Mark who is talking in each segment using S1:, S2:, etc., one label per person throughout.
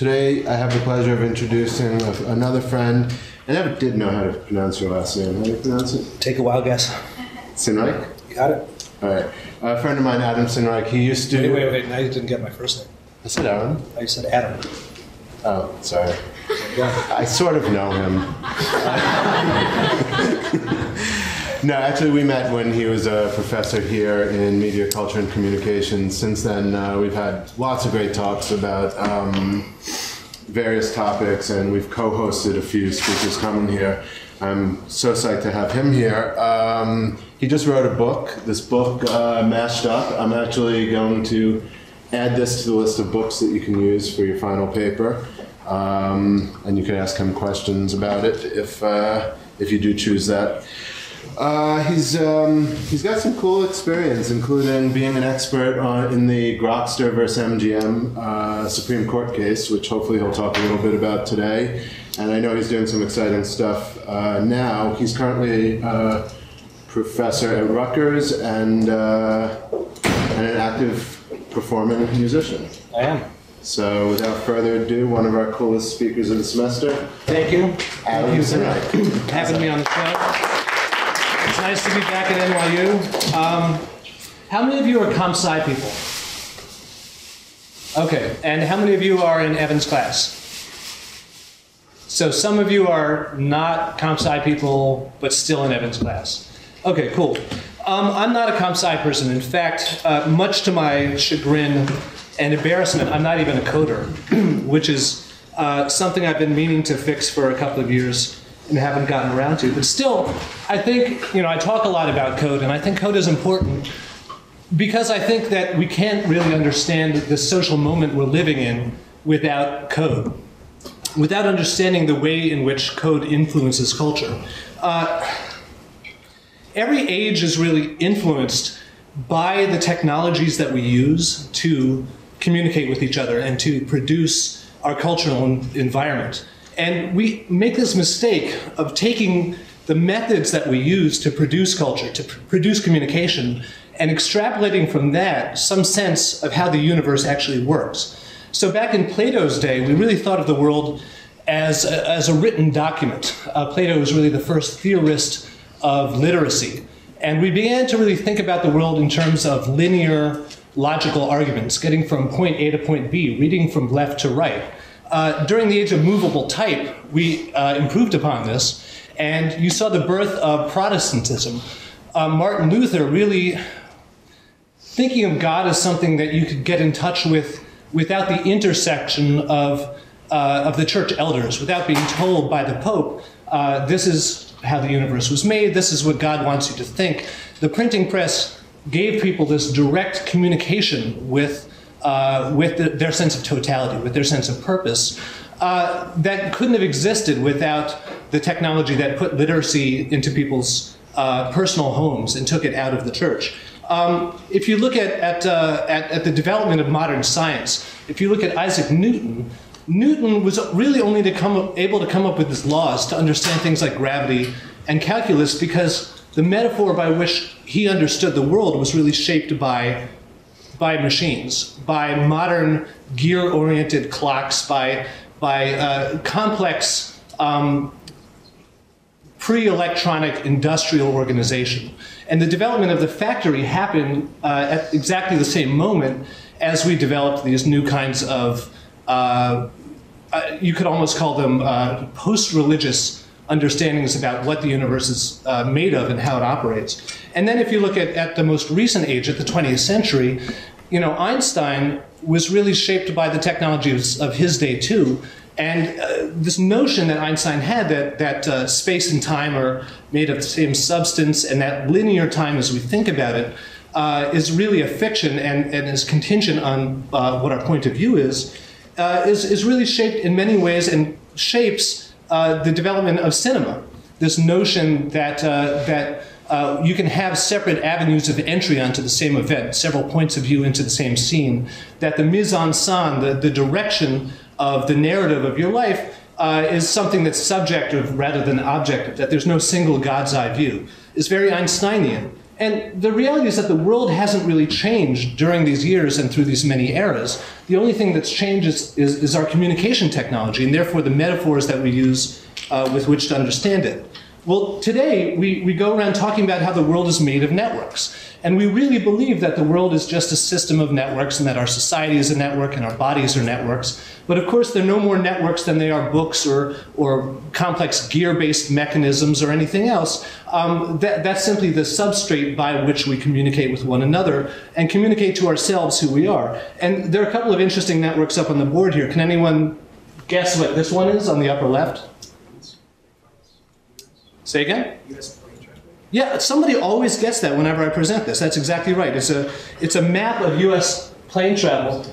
S1: Today I have the pleasure of introducing another friend. I never did know how to pronounce your last name. How do you pronounce it?
S2: Take a wild guess.
S1: Sinnreich?
S2: You got it.
S1: All right. A friend of mine, Aram Sinnreich, he used to...
S2: Wait. Now you didn't get my first name.
S1: I said Aram.
S2: I said Adam.
S1: Oh, sorry. I sort of know him. No, actually, we met when he was a professor here in media, culture, and communications. Since then, we've had lots of great talks about various topics, and we've co-hosted a few speakers coming here. I'm so psyched to have him here. He just wrote a book. This book, Mashed Up. I'm actually going to add this to the list of books that you can use for your final paper. And you can ask him questions about it if you do choose that. He's got some cool experience, including being an expert in the Grokster versus MGM Supreme Court case, which hopefully he'll talk a little bit about today. And I know he's doing some exciting stuff now. He's currently a professor at Rutgers and an active performing musician.
S2: I am.
S1: So without further ado, one of our coolest speakers of the semester.
S2: Thank you.
S1: Aram Sinnreich.
S2: Having me on the show. It's nice to be back at NYU. How many of you are comp sci people? Okay, and how many of you are in Evan's class? So some of you are not comp sci people, but still in Evan's class. Okay, cool. I'm not a comp sci person. In fact, much to my chagrin and embarrassment, I'm not even a coder, which is something I've been meaning to fix for a couple of years and haven't gotten around to. But still, I think, I talk a lot about code, and I think code is important because I think that we can't really understand the social moment we're living in without code, without understanding the way in which code influences culture. Every age is really influenced by the technologies that we use to communicate with each other and to produce our cultural environment. And we make this mistake of taking the methods that we use to produce culture, to produce communication, and extrapolating from that some sense of how the universe actually works. So back in Plato's day, we really thought of the world as a written document. Plato was really the first theorist of literacy. And we began to really think about the world in terms of linear logical arguments, getting from point A to point B, reading from left to right. During the age of movable type, we improved upon this, and you saw the birth of Protestantism. Martin Luther really thinking of God as something that you could get in touch with without the intersection of the church elders, without being told by the Pope, this is how the universe was made, this is what God wants you to think. The printing press gave people this direct communication with their sense of totality, with their sense of purpose, that couldn't have existed without the technology that put literacy into people's personal homes and took it out of the church. If you look at the development of modern science, if you look at Isaac Newton, Newton was really only able to come up with his laws to understand things like gravity and calculus because the metaphor by which he understood the world was really shaped by machines, by modern gear-oriented clocks, by complex pre-electronic industrial organization. And the development of the factory happened at exactly the same moment as we developed these new kinds of you could almost call them post-religious understandings about what the universe is made of and how it operates. And then if you look at the most recent age, at the 20th century, Einstein was really shaped by the technologies of his day too. And this notion that Einstein had that space and time are made of the same substance and that linear time as we think about it is really a fiction and is contingent on what our point of view is really shaped in many ways and shapes the development of cinema. This notion that you can have separate avenues of entry onto the same event, several points of view into the same scene, that the mise en scène, the direction of the narrative of your life is something that's subjective rather than objective, that there's no single God's eye view. It's very Einsteinian. And the reality is that the world hasn't really changed during these years and through these many eras. The only thing that's changed is our communication technology, and therefore the metaphors that we use with which to understand it. Well, today we go around talking about how the world is made of networks. And we really believe that the world is just a system of networks and that our society is a network and our bodies are networks. But of course, they're no more networks than they are books or complex gear-based mechanisms or anything else. That's simply the substrate by which we communicate with one another and communicate to ourselves who we are. And there are a couple of interesting networks up on the board here. Can anyone guess what this one is on the upper left? Say again? Yeah, somebody always gets that whenever I present this. That's exactly right. It's a map of US plane travel.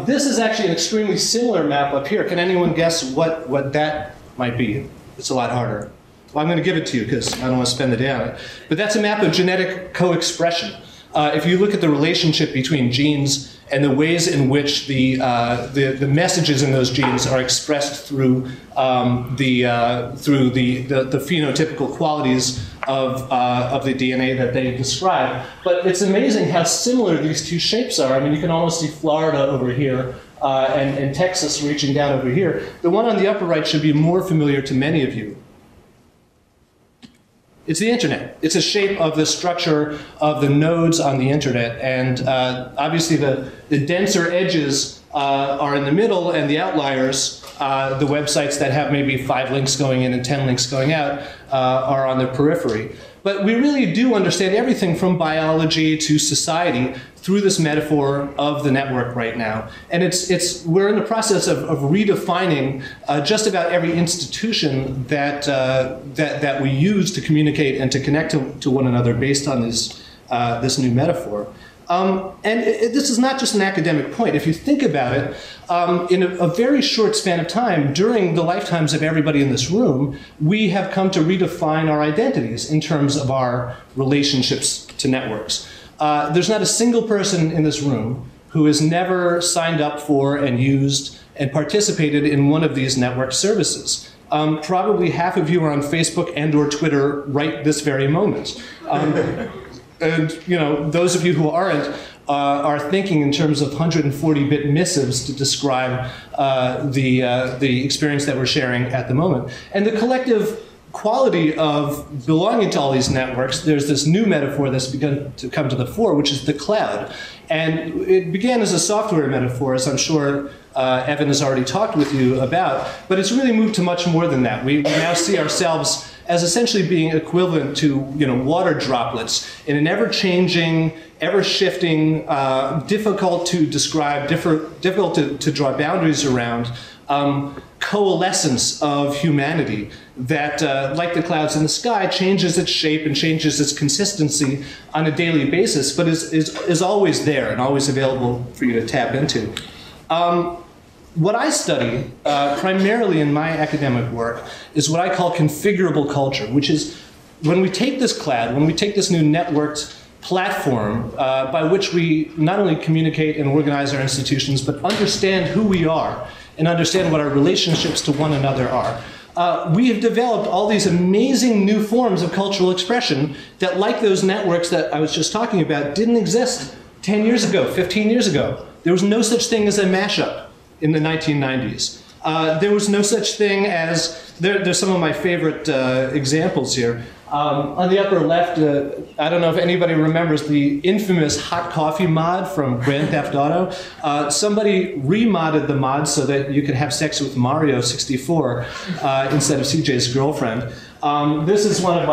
S2: This is actually an extremely similar map up here. Can anyone guess what that might be? It's a lot harder. Well, I'm going to give it to you because I don't want to spend the day on it. But that's a map of genetic co-expression. If you look at the relationship between genes and the ways in which the messages in those genes are expressed through the phenotypical qualities of the DNA that they describe. But it's amazing how similar these two shapes are. I mean, you can almost see Florida over here and Texas reaching down over here. The one on the upper right should be more familiar to many of you. It's the internet. It's a shape of the structure of the nodes on the internet. And obviously the denser edges are in the middle, and the outliers, the websites that have maybe 5 links going in and 10 links going out, are on the periphery. But we really do understand everything from biology to society through this metaphor of the network right now. And we're in the process of redefining just about every institution that we use to communicate and to connect to one another based on this new metaphor. This is not just an academic point. If you think about it, in a very short span of time, during the lifetimes of everybody in this room, we have come to redefine our identities in terms of our relationships to networks. There's not a single person in this room who has never signed up for and used and participated in one of these network services. Probably half of you are on Facebook and or Twitter right this very moment. And those of you who aren't are thinking in terms of 140-bit missives to describe the experience that we're sharing at the moment. And the collective quality of belonging to all these networks, there's this new metaphor that's begun to come to the fore, which is the cloud. And it began as a software metaphor, as I'm sure Evan has already talked with you about, but it's really moved to much more than that. We now see ourselves as essentially being equivalent to water droplets in an ever-changing, ever-shifting, difficult to describe, difficult to draw boundaries around coalescence of humanity that, like the clouds in the sky, changes its shape and changes its consistency on a daily basis, but is always there and always available for you to tap into. What I study, primarily in my academic work, is what I call configurable culture, which is when we take this cloud, when we take this new networked platform by which we not only communicate and organize our institutions, but understand who we are and understand what our relationships to one another are. We have developed all these amazing new forms of cultural expression that, like those networks that I was just talking about, didn't exist 10 years ago, 15 years ago. There was no such thing as a mashup in the 1990s. There was no such thing as, there's some of my favorite examples here. On the upper left, I don't know if anybody remembers the infamous hot coffee mod from Grand Theft Auto. Somebody remodded the mod so that you could have sex with Mario 64 instead of CJ's girlfriend. This is one of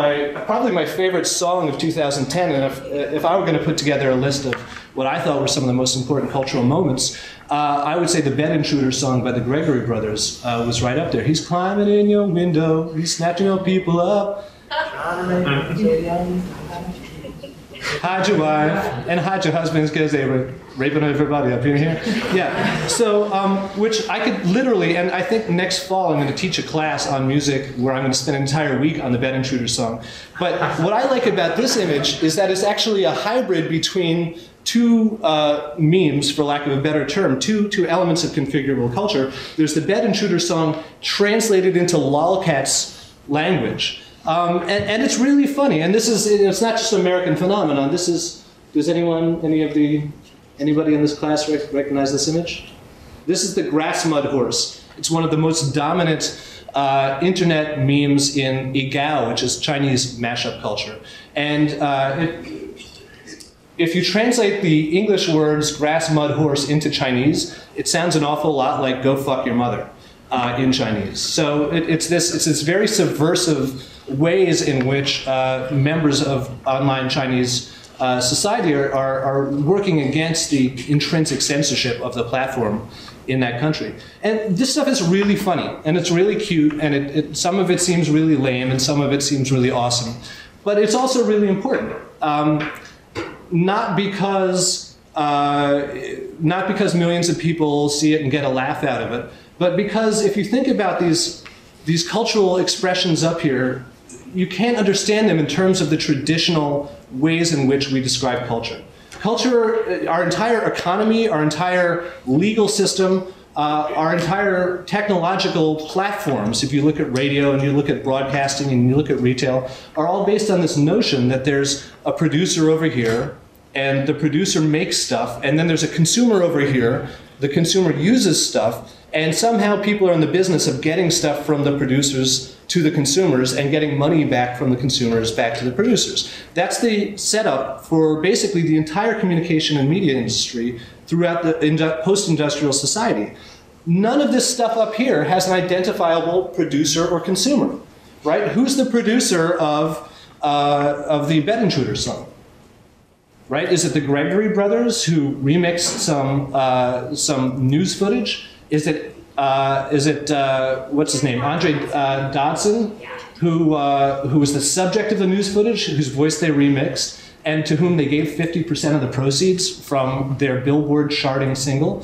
S2: probably my favorite song of 2010, and if I were going to put together a list of what I thought were some of the most important cultural moments, I would say the Bed Intruder song by the Gregory Brothers was right up there. He's climbing in your window, he's snatching your people up. Hide your wife and hide your husbands because they were raping everybody up in here. Yeah, so, which I could literally, and I think next fall I'm going to teach a class on music where I'm going to spend an entire week on the Bed Intruder song. But what I like about this image is that it's actually a hybrid between two memes, for lack of a better term, two elements of configurable culture. There's the Bed Intruder song translated into lolcats language. And it's really funny. And this is, it's not just an American phenomenon. This is, does anybody in this class recognize this image? This is the grass mud horse. It's one of the most dominant internet memes in Igao, which is Chinese mashup culture. And if you translate the English words grass mud horse into Chinese, it sounds an awful lot like go fuck your mother in Chinese. So it's this very subversive ways in which members of online Chinese society are working against the intrinsic censorship of the platform in that country. And this stuff is really funny, and it's really cute, and some of it seems really lame, and some of it seems really awesome. But it's also really important. Not because millions of people see it and get a laugh out of it, but because if you think about these cultural expressions up here, you can't understand them in terms of the traditional ways in which we describe culture. Culture, our entire economy, our entire legal system, our entire technological platforms, if you look at radio and you look at broadcasting and you look at retail, are all based on this notion that there's a producer over here and the producer makes stuff, and then there's a consumer over here, the consumer uses stuff, and somehow people are in the business of getting stuff from the producers to the consumers and getting money back from the consumers back to the producers. That's the setup for basically the entire communication and media industry throughout the post-industrial society. None of this stuff up here has an identifiable producer or consumer, right? Who's the producer of the Bed Intruder song? Right? Is it the Gregory brothers who remixed some news footage? Is it what's his name, Andre Dodson, who was the subject of the news footage, whose voice they remixed, and to whom they gave 50% of the proceeds from their Billboard charting single?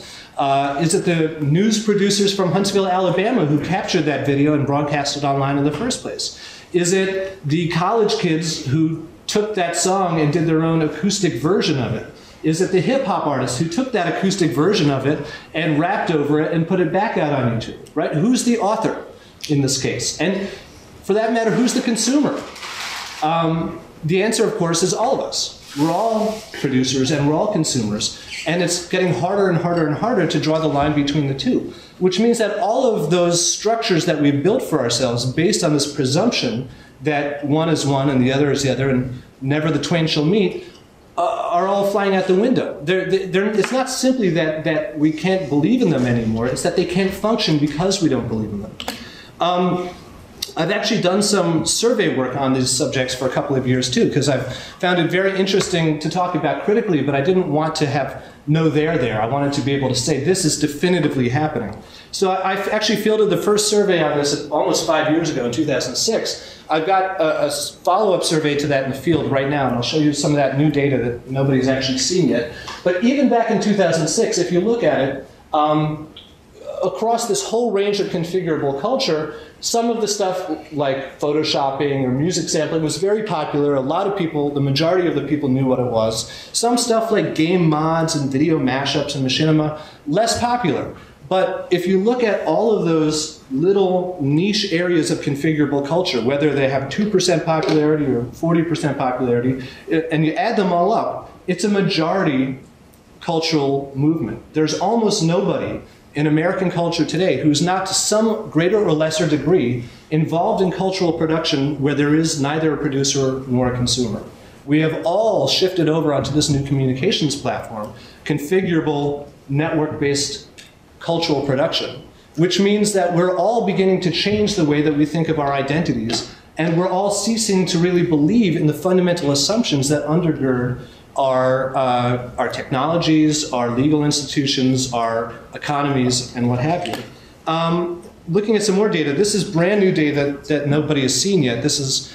S2: Is it the news producers from Huntsville, Alabama, who captured that video and broadcast it online in the first place? Is it the college kids who took that song and did their own acoustic version of it? Is it the hip-hop artists who took that acoustic version of it and rapped over it and put it back out on YouTube, right? Who's the author in this case? And for that matter, who's the consumer? The answer, of course, is all of us. We're all producers and we're all consumers. And it's getting harder and harder and harder to draw the line between the two, which means that all of those structures that we've built for ourselves based on this presumption that one is one and the other is the other and never the twain shall meet, are all flying out the window. It's not simply that we can't believe in them anymore, it's that they can't function because we don't believe in them. I've actually done some survey work on these subjects for a couple of years too, because I've found it very interesting to talk about critically, but I didn't want to have no there. I wanted to be able to say this is definitively happening. So I actually fielded the first survey on this almost 5 years ago in 2006. I've got a follow-up survey to that in the field right now, and I'll show you some of that new data that nobody's actually seen yet. But even back in 2006, if you look at it, across this whole range of configurable culture, some of the stuff like photoshopping or music sampling was very popular. A lot of people, the majority of the people knew what it was. Some stuff like game mods and video mashups and machinima, less popular. But if you look at all of those little niche areas of configurable culture, whether they have 2% popularity or 40% popularity, and you add them all up, it's a majority cultural movement. There's almost nobody in American culture today who's not to some greater or lesser degree involved in cultural production where there is neither a producer nor a consumer. We have all shifted over onto this new communications platform, configurable, network-based cultural production, which means that we're all beginning to change the way that we think of our identities, and we're all ceasing to really believe in the fundamental assumptions that undergird our technologies, our legal institutions, our economies, and what have you. Looking at some more data, this is brand new data that nobody has seen yet. This is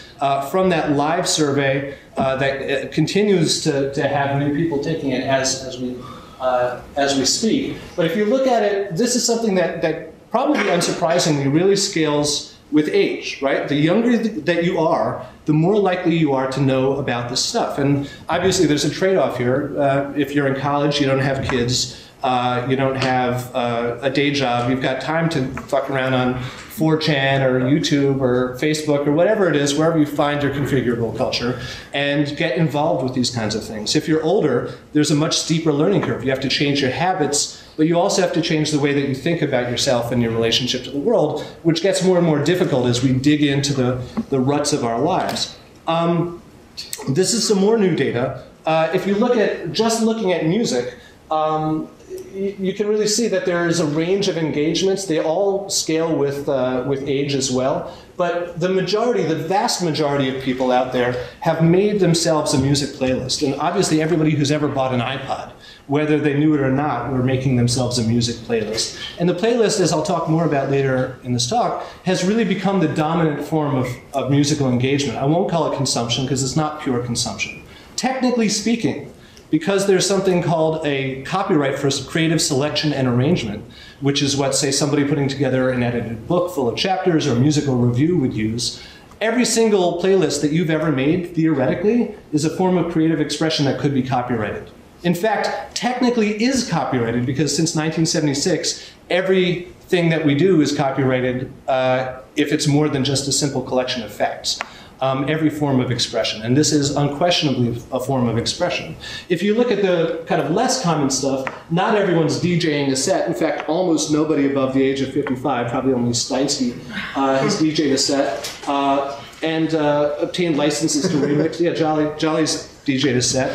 S2: from that live survey that continues to have new people taking it as we speak. But if you look at it, this is something that probably unsurprisingly really scales with age, right? The younger that you are, the more likely you are to know about this stuff. And obviously there's a trade-off here. If you're in college, you don't have kids, you don't have a day job, you've got time to fuck around on 4chan or YouTube or Facebook or whatever it is, wherever you find your configurable culture, and get involved with these kinds of things. If you're older, there's a much steeper learning curve. You have to change your habits, but you also have to change the way that you think about yourself and your relationship to the world, which gets more and more difficult as we dig into the ruts of our lives. This is some more new data. If you look at, just looking at music, you can really see that there is a range of engagements. They all scale with age as well. But the majority, the vast majority of people out there have made themselves a music playlist. And obviously everybody who's ever bought an iPod, whether they knew it or not, were making themselves a music playlist. And the playlist, as I'll talk more about later in this talk, has really become the dominant form of musical engagement. I won't call it consumption because it's not pure consumption. Technically speaking, because there's something called a copyright for creative selection and arrangement, which is what, say, somebody putting together an edited book full of chapters or musical review would use, every single playlist that you've ever made, theoretically, is a form of creative expression that could be copyrighted. In fact, technically is copyrighted because since 1976, everything that we do is copyrighted if it's more than just a simple collection of facts. Every form of expression, and this is unquestionably a form of expression. If you look at the kind of less common stuff, not everyone's DJing a set. In fact, almost nobody above the age of 55, probably only Steinsky, has DJed a set and obtained licenses to remix. Yeah, Jolly's DJed a set.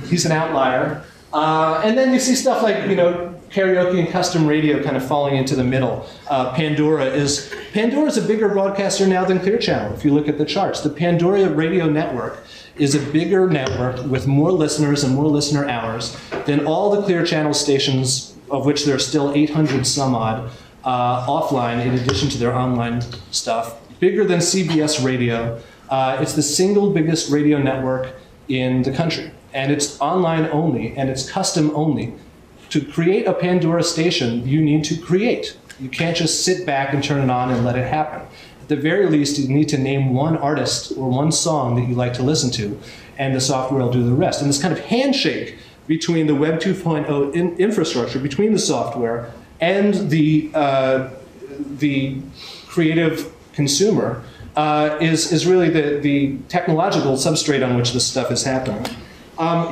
S2: He's an outlier. And then you see stuff like, you know, karaoke and custom radio kind of falling into the middle. Pandora is a bigger broadcaster now than Clear Channel, if you look at the charts. The Pandora radio network is a bigger network with more listeners and more listener hours than all the Clear Channel stations, of which there are still 800 some odd offline in addition to their online stuff. Bigger than CBS Radio. It's the single biggest radio network in the country. And it's online only, and it's custom only. To create a Pandora station, you need to create. You can't just sit back and turn it on and let it happen. At the very least, you need to name one artist or one song that you like to listen to, and the software will do the rest. And this kind of handshake between the Web 2.0 infrastructure, between the software and the creative consumer, is really the technological substrate on which this stuff is happening.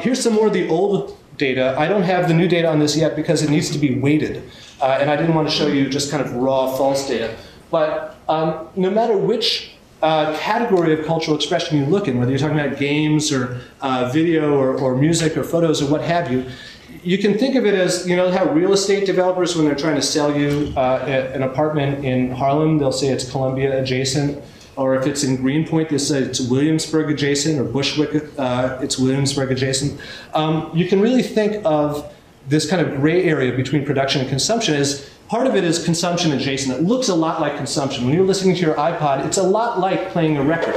S2: Here's some more of the old data. I don't have the new data on this yet because it needs to be weighted. And I didn't want to show you just kind of raw false data. But no matter which category of cultural expression you look in, whether you're talking about games or video or music or photos or what have you, you can think of it as, you know, how real estate developers, when they're trying to sell you an apartment in Harlem, they'll say it's Columbia adjacent. Or if it's in Greenpoint, they say it's Williamsburg adjacent, or Bushwick, it's Williamsburg adjacent. You can really think of this kind of gray area between production and consumption as part of it is consumption adjacent. It looks a lot like consumption. When you're listening to your iPod, it's a lot like playing a record,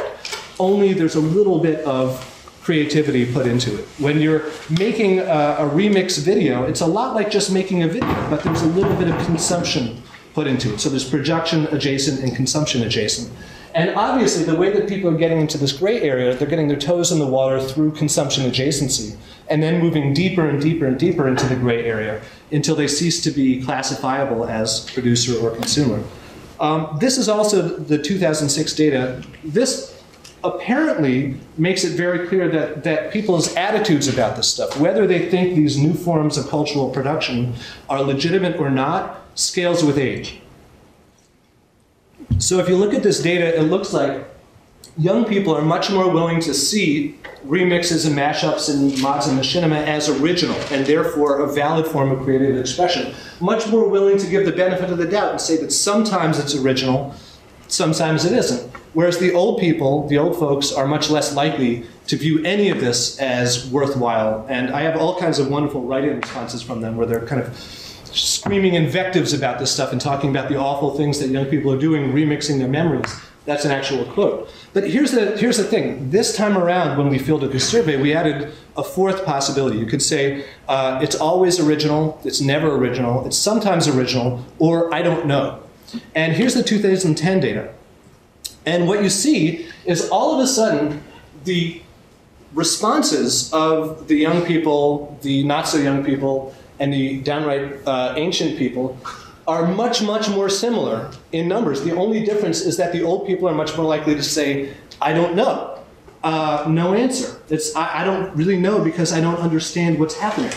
S2: only there's a little bit of creativity put into it. When you're making a remix video, it's a lot like just making a video, but there's a little bit of consumption put into it. So there's production adjacent and consumption adjacent. And obviously, the way that people are getting into this gray area, they're getting their toes in the water through consumption adjacency, and then moving deeper and deeper and deeper into the gray area until they cease to be classifiable as producer or consumer. This is also the 2006 data. This apparently makes it very clear that people's attitudes about this stuff, whether they think these new forms of cultural production are legitimate or not, scales with age. So if you look at this data, it looks like young people are much more willing to see remixes and mashups and mods and machinima as original, and therefore a valid form of creative expression. Much more willing to give the benefit of the doubt and say that sometimes it's original, sometimes it isn't. Whereas the old people, the old folks, are much less likely to view any of this as worthwhile. And I have all kinds of wonderful write-in responses from them where they're kind of screaming invectives about this stuff and talking about the awful things that young people are doing, remixing their memories. That's an actual quote. But here's the thing. This time around, when we fielded this survey, we added a fourth possibility. You could say it's always original, it's never original, it's sometimes original, or I don't know. And here's the 2010 data. And what you see is all of a sudden, the responses of the young people, the not so young people, and the downright ancient people are much, much more similar in numbers. The only difference is that the old people are much more likely to say, I don't know. No answer. I don't really know because I don't understand what's happening.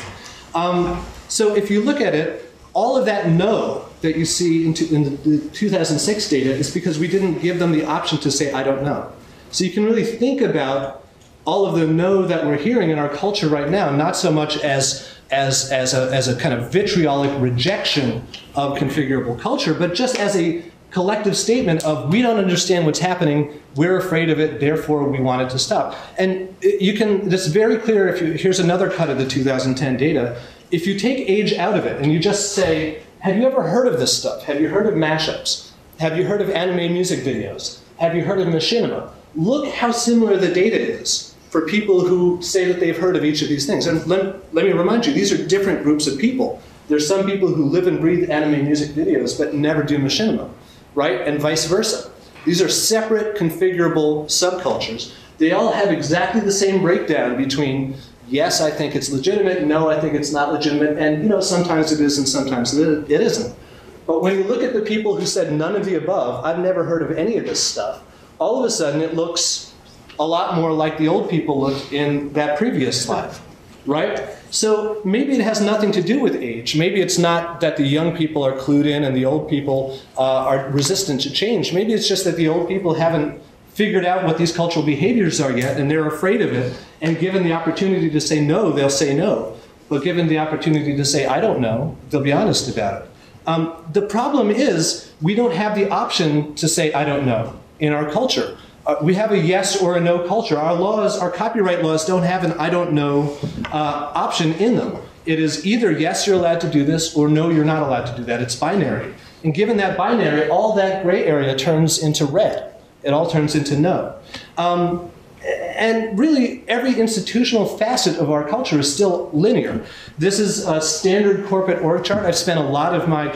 S2: So if you look at it, all of that no that you see in the 2006 data is because we didn't give them the option to say, I don't know. So you can really think about all of the no that we're hearing in our culture right now, not so much as a kind of vitriolic rejection of configurable culture, but just as a collective statement of we don't understand what's happening, we're afraid of it, therefore we want it to stop. And it's very clear here's another cut of the 2010 data. If you take age out of it and you just say, have you ever heard of this stuff? Have you heard of mashups? Have you heard of anime music videos? Have you heard of machinima? Look how similar the data is for people who say that they've heard of each of these things. And let me remind you, these are different groups of people. There's some people who live and breathe anime music videos but never do machinima, right? And vice versa. These are separate configurable subcultures. They all have exactly the same breakdown between yes, I think it's legitimate, no, I think it's not legitimate, and sometimes it is and sometimes it isn't. But when you look at the people who said none of the above, I've never heard of any of this stuff, all of a sudden it looks a lot more like the old people looked in that previous slide, right? So maybe it has nothing to do with age. Maybe it's not that the young people are clued in and the old people are resistant to change. Maybe it's just that the old people haven't figured out what these cultural behaviors are yet, and they're afraid of it, and given the opportunity to say no, they'll say no. But given the opportunity to say, I don't know, they'll be honest about it. The problem is we don't have the option to say, I don't know, in our culture. We have a yes or a no culture. Our laws, our copyright laws don't have an I don't know option in them. It is either yes, you're allowed to do this, or no, you're not allowed to do that. It's binary. And given that binary, all that gray area turns into red. It all turns into no. And really, every institutional facet of our culture is still linear. This is a standard corporate org chart. I've spent a lot of my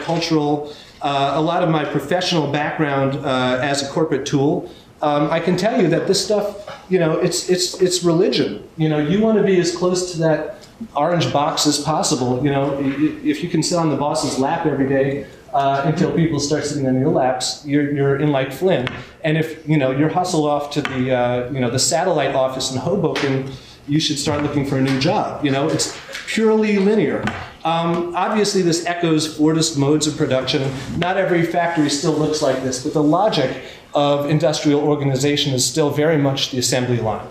S2: professional background as a corporate tool. I can tell you that this stuff, it's religion. You want to be as close to that orange box as possible. If you can sit on the boss's lap every day until people start sitting on your laps, you're in like Flynn. And if you're hustled off to the satellite office in Hoboken, you should start looking for a new job. It's purely linear. Obviously, this echoes Fordist modes of production. Not every factory still looks like this, but the logic of industrial organization is still very much the assembly line.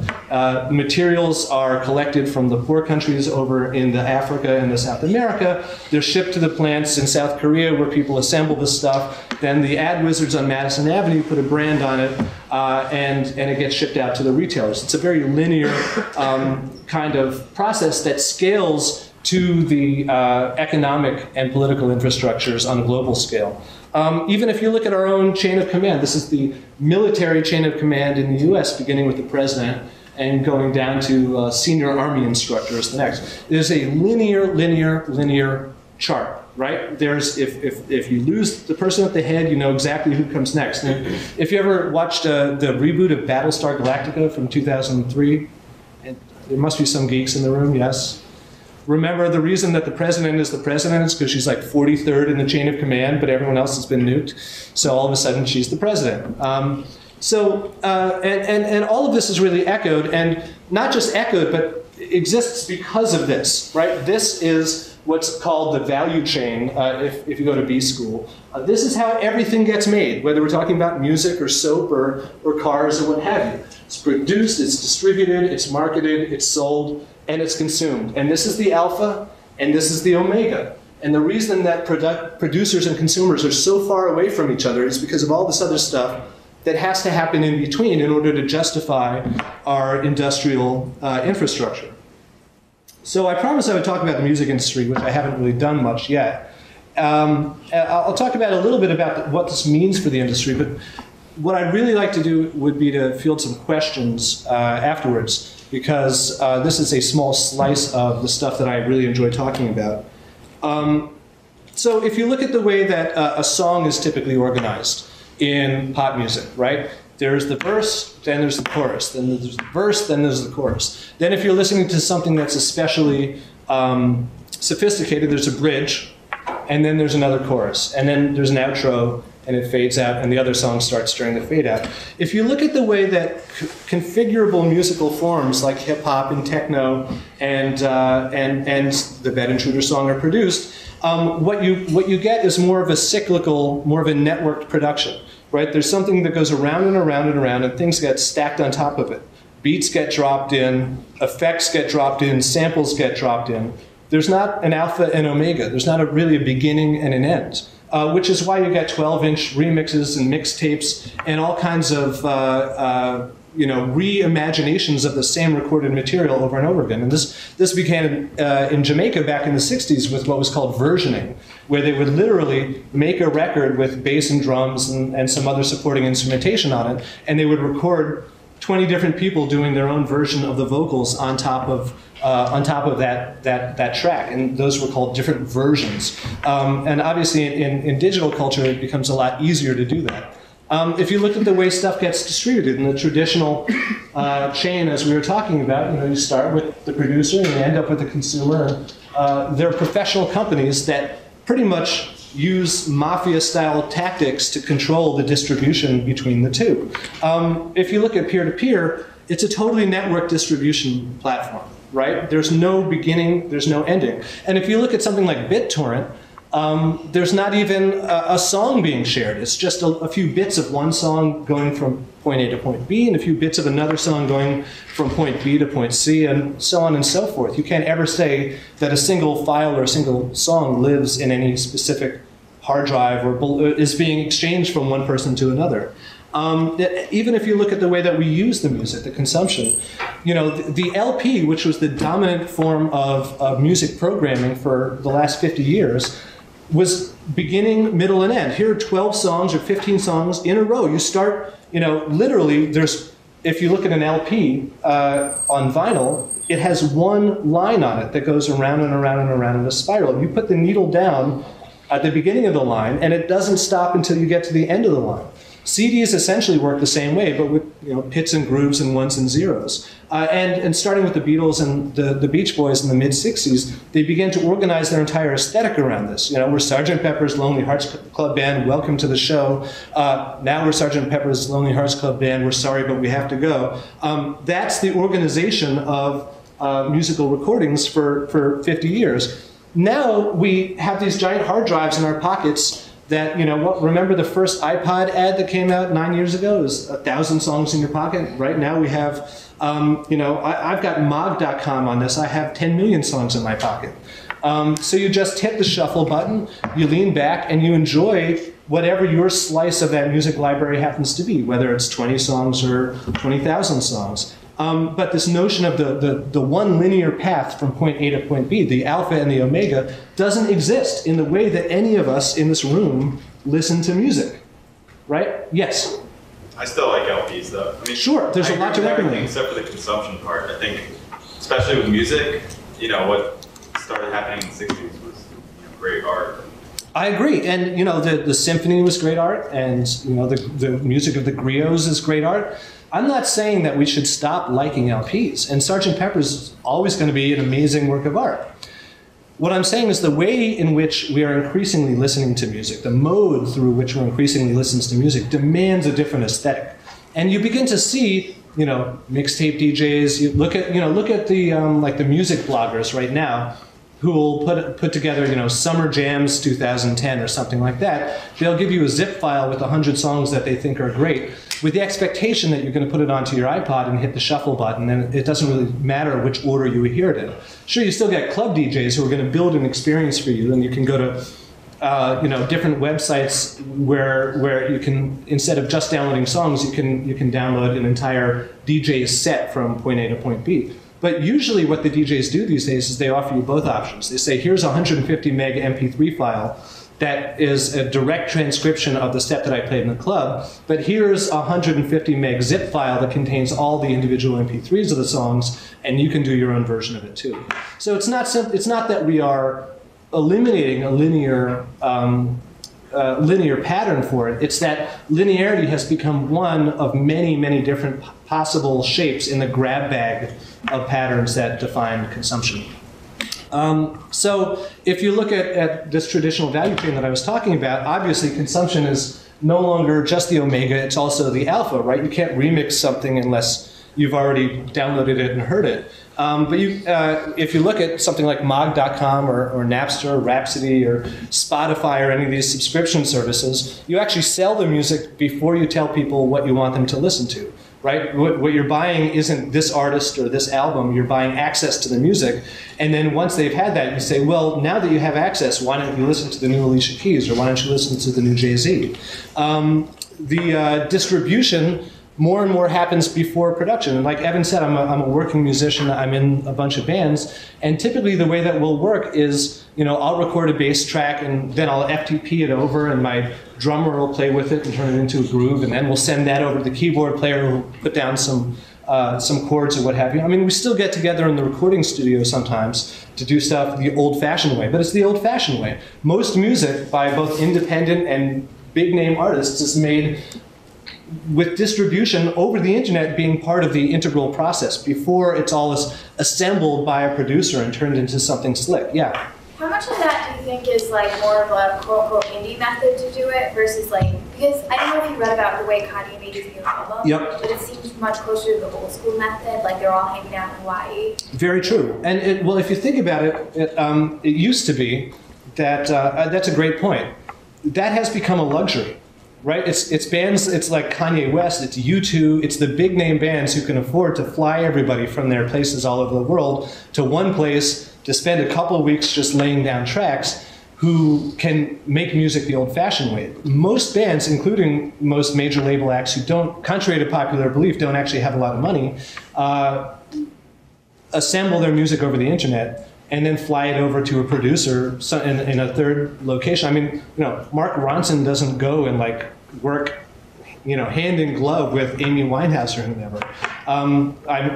S2: Materials are collected from the poor countries over in the Africa and the South America. They're shipped to the plants in South Korea where people assemble this stuff. Then the ad wizards on Madison Avenue put a brand on it, and it gets shipped out to the retailers. It's a very linear kind of process that scales to the economic and political infrastructures on a global scale. Even if you look at our own chain of command, this is the military chain of command in the US, beginning with the president and going down to senior army instructors the next. There's a linear chart, right? There's, if you lose the person at the head, you know exactly who comes next. And if you ever watched the reboot of Battlestar Galactica from 2003, and there must be some geeks in the room, yes? Remember, the reason that the president is the president is because she's like 43rd in the chain of command, but everyone else has been nuked. So all of a sudden, she's the president. And all of this is really echoed, and not just echoed, but exists because of this, right? This is what's called the value chain if you go to B school. This is how everything gets made, whether we're talking about music or soap or cars or what have you. It's produced, it's distributed, it's marketed, it's sold, and it's consumed. And this is the alpha, and this is the omega. And the reason that producers and consumers are so far away from each other is because of all this other stuff that has to happen in between in order to justify our industrial infrastructure. So I promised I would talk about the music industry, which I haven't really done much yet. I'll talk about a little bit about what this means for the industry, but what I'd really like to do would be to field some questions afterwards, because this is a small slice of the stuff that I really enjoy talking about. So if you look at the way that a song is typically organized in pop music, right? There's the verse, then there's the chorus, then there's the verse, then there's the chorus. Then if you're listening to something that's especially sophisticated, there's a bridge, and then there's another chorus, and then there's an outro, and it fades out, and the other song starts during the fade out. If you look at the way that configurable musical forms like hip hop and techno and the Bed Intruder song are produced, what you get is more of a cyclical, more of a networked production, right? There's something that goes around and around and around, and things get stacked on top of it. Beats get dropped in, effects get dropped in, samples get dropped in. There's not an alpha and omega. There's not really a beginning and an end, which is why you get 12-inch remixes and mixtapes and all kinds of reimaginations of the same recorded material over and over again. And this began in Jamaica back in the 60s with what was called versioning, where they would literally make a record with bass and drums and some other supporting instrumentation on it, and they would record 20 different people doing their own version of the vocals on top of that track, and those were called different versions. And obviously, in digital culture, it becomes a lot easier to do that. If you look at the way stuff gets distributed in the traditional chain, as we were talking about, you start with the producer and you end up with the consumer. There are professional companies that pretty much use mafia-style tactics to control the distribution between the two. If you look at peer-to-peer, it's a totally networked distribution platform, right? There's no beginning, there's no ending. And if you look at something like BitTorrent, there's not even a song being shared. It's just a few bits of one song going from point A to point B, and a few bits of another song going from point B to point C, and so on and so forth. You can't ever say that a single file or a single song lives in any specific hard drive or is being exchanged from one person to another. Even if you look at the way that we use the music, the consumption, the LP, which was the dominant form of music programming for the last 50 years, was beginning, middle, and end. Here are 12 songs or 15 songs in a row. You start, literally, if you look at an LP on vinyl, it has one line on it that goes around and around and around in a spiral. You put the needle down at the beginning of the line, and it doesn't stop until you get to the end of the line. CDs essentially work the same way, but with pits and grooves and ones and zeros. And starting with the Beatles and the Beach Boys in the mid-'60s, they began to organize their entire aesthetic around this. We're Sgt. Pepper's Lonely Hearts Club Band, welcome to the show. Now we're Sgt. Pepper's Lonely Hearts Club Band, we're sorry, but we have to go. That's the organization of musical recordings for 50 years. Now we have these giant hard drives in our pockets that, remember the first iPod ad that came out 9 years ago? It was 1,000 songs in your pocket. Right now we have, I've got Mog.com on this. I have 10 million songs in my pocket. So you just hit the shuffle button, you lean back, and you enjoy whatever your slice of that music library happens to be, whether it's 20 songs or 20,000 songs. But this notion of the one linear path from point A to point B, the alpha and the omega, doesn't exist in the way that any of us in this room listen to music, right? Yes?
S3: I still like LPs, though. I mean,
S2: sure, there's a lot to recommend.
S3: Except for the consumption part. I think, especially with music, what started happening in the 60s was great art.
S2: I agree, and the symphony was great art, and the music of the griots is great art. I'm not saying that we should stop liking LPs, and Sgt. Pepper's is always going to be an amazing work of art. What I'm saying is the way in which we are increasingly listening to music, the mode through which we're increasingly listening to music, demands a different aesthetic. And you begin to see, mixtape DJs. You look at the music bloggers right now, who will put together, Summer Jams 2010 or something like that. They'll give you a zip file with 100 songs that they think are great, with the expectation that you're going to put it onto your iPod and hit the shuffle button, and it doesn't really matter which order you hear it in. Sure, you still get club DJs who are going to build an experience for you, and you can go to different websites where you can, instead of just downloading songs, you can download an entire DJ set from point A to point B. But usually what the DJs do these days is they offer you both options. They say, here's a 150 meg MP3 file that is a direct transcription of the set that I played in the club, but here's a 150 meg zip file that contains all the individual MP3s of the songs, and you can do your own version of it too. So it's not that we are eliminating a linear pattern for it. It's that linearity has become one of many, many different possible shapes in the grab bag of patterns that define consumption. So if you look at this traditional value chain that I was talking about, obviously consumption is no longer just the omega, it's also the alpha, right? You can't remix something unless you've already downloaded it and heard it. But if you look at something like Mog.com or Napster or Rhapsody or Spotify or any of these subscription services, you actually sell the music before you tell people what you want them to listen to, right? What you're buying isn't this artist or this album, you're buying access to the music. And then once they've had that, you say, well, now that you have access, why don't you listen to the new Alicia Keys or why don't you listen to the new Jay-Z? The distribution more and more happens before production. And like Evan said, I'm a working musician. I'm in a bunch of bands. And typically the way that will work is, I'll record a bass track and then I'll FTP it over and my drummer will play with it and turn it into a groove. And then we'll send that over to the keyboard player who will put down some chords or what have you. I mean, we still get together in the recording studio sometimes to do stuff the old-fashioned way, but it's the old-fashioned way. Most music by both independent and big-name artists is made with distribution over the internet being part of the integral process before it's all assembled by a producer and turned into something slick. Yeah?
S4: How much of that do you think is like more of a quote-unquote indie method to do it versus because I don't know if you read about the way Kanye made his new album,
S2: yep.
S4: But it seems much closer to the old school method, like they're all hanging out in Hawaii.
S2: Very true. And if you think about it, it used to be that, that's a great point. That has become a luxury. Right? It's bands, it's like Kanye West, it's U2, it's the big name bands who can afford to fly everybody from their places all over the world to one place to spend a couple of weeks just laying down tracks who can make music the old-fashioned way. Most bands, including most major label acts who don't, contrary to popular belief, don't actually have a lot of money, assemble their music over the internet and then fly it over to a producer in a third location. I mean, Mark Ronson doesn't go and work, hand in glove with Amy Winehouse or whomever.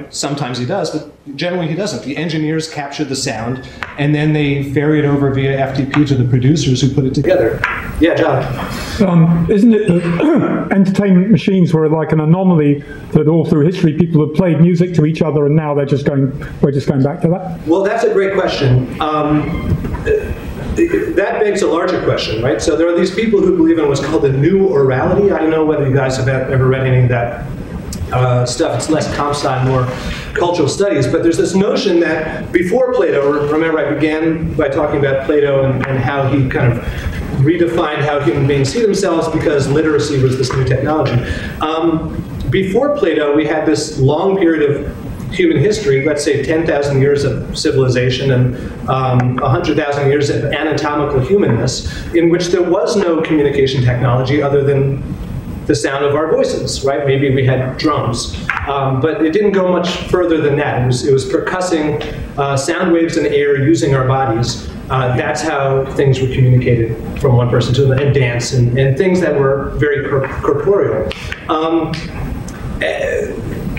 S2: Sometimes he does, but generally he doesn't. The engineers capture the sound, and then they ferry it over via FTP to the producers who put it together. Yeah, John.
S5: Isn't it that entertainment machines were like an anomaly that all through history people have played music to each other, and now we're just going back to that?
S2: Well, that's a great question. That begs a larger question, right? So there are these people who believe in what's called the new orality. I don't know whether you guys have ever read any of that stuff. It's less comp sci, more cultural studies. But there's this notion that before Plato, remember I began by talking about Plato and how he kind of redefined how human beings see themselves because literacy was this new technology. Before Plato, we had this long period of human history, let's say 10,000 years of civilization and 100,000 years of anatomical humanness, in which there was no communication technology other than the sound of our voices, right? Maybe we had drums, but it didn't go much further than that. It was percussing sound waves in air using our bodies. That's how things were communicated from one person to another, and dance, and things that were very corporeal.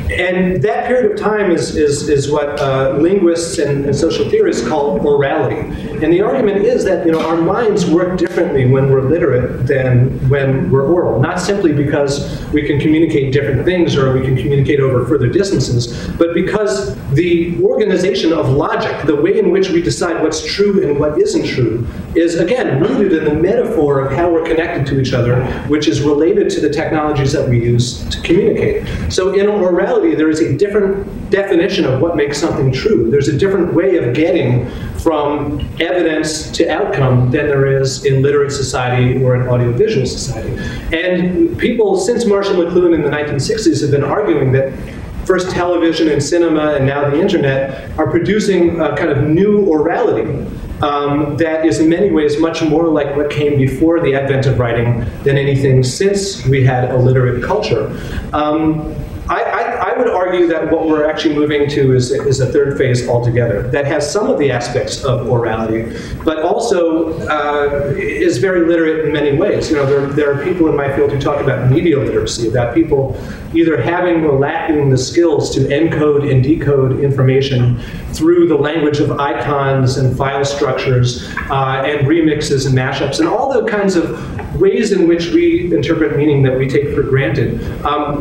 S2: And that period of time is what linguists and social theorists call orality. And the argument is that our minds work differently when we're literate than when we're oral. Not simply because we can communicate different things or we can communicate over further distances, but because the organization of logic, the way in which we decide what's true and what isn't true, is again rooted in the metaphor of how we're connected to each other, which is related to the technologies that we use to communicate. So in orality, there is a different definition of what makes something true. There's a different way of getting from evidence to outcome than there is in literate society or in audiovisual society. And people, since Marshall McLuhan in the 1960s, have been arguing that first television and cinema and now the internet are producing a kind of new orality that is in many ways much more like what came before the advent of writing than anything since we had a literate culture. I would argue that what we're actually moving to is a third phase altogether that has some of the aspects of orality, but also is very literate in many ways. There are people in my field who talk about media literacy, about people either having or lacking the skills to encode and decode information through the language of icons and file structures and remixes and mashups and all the kinds of ways in which we interpret meaning that we take for granted.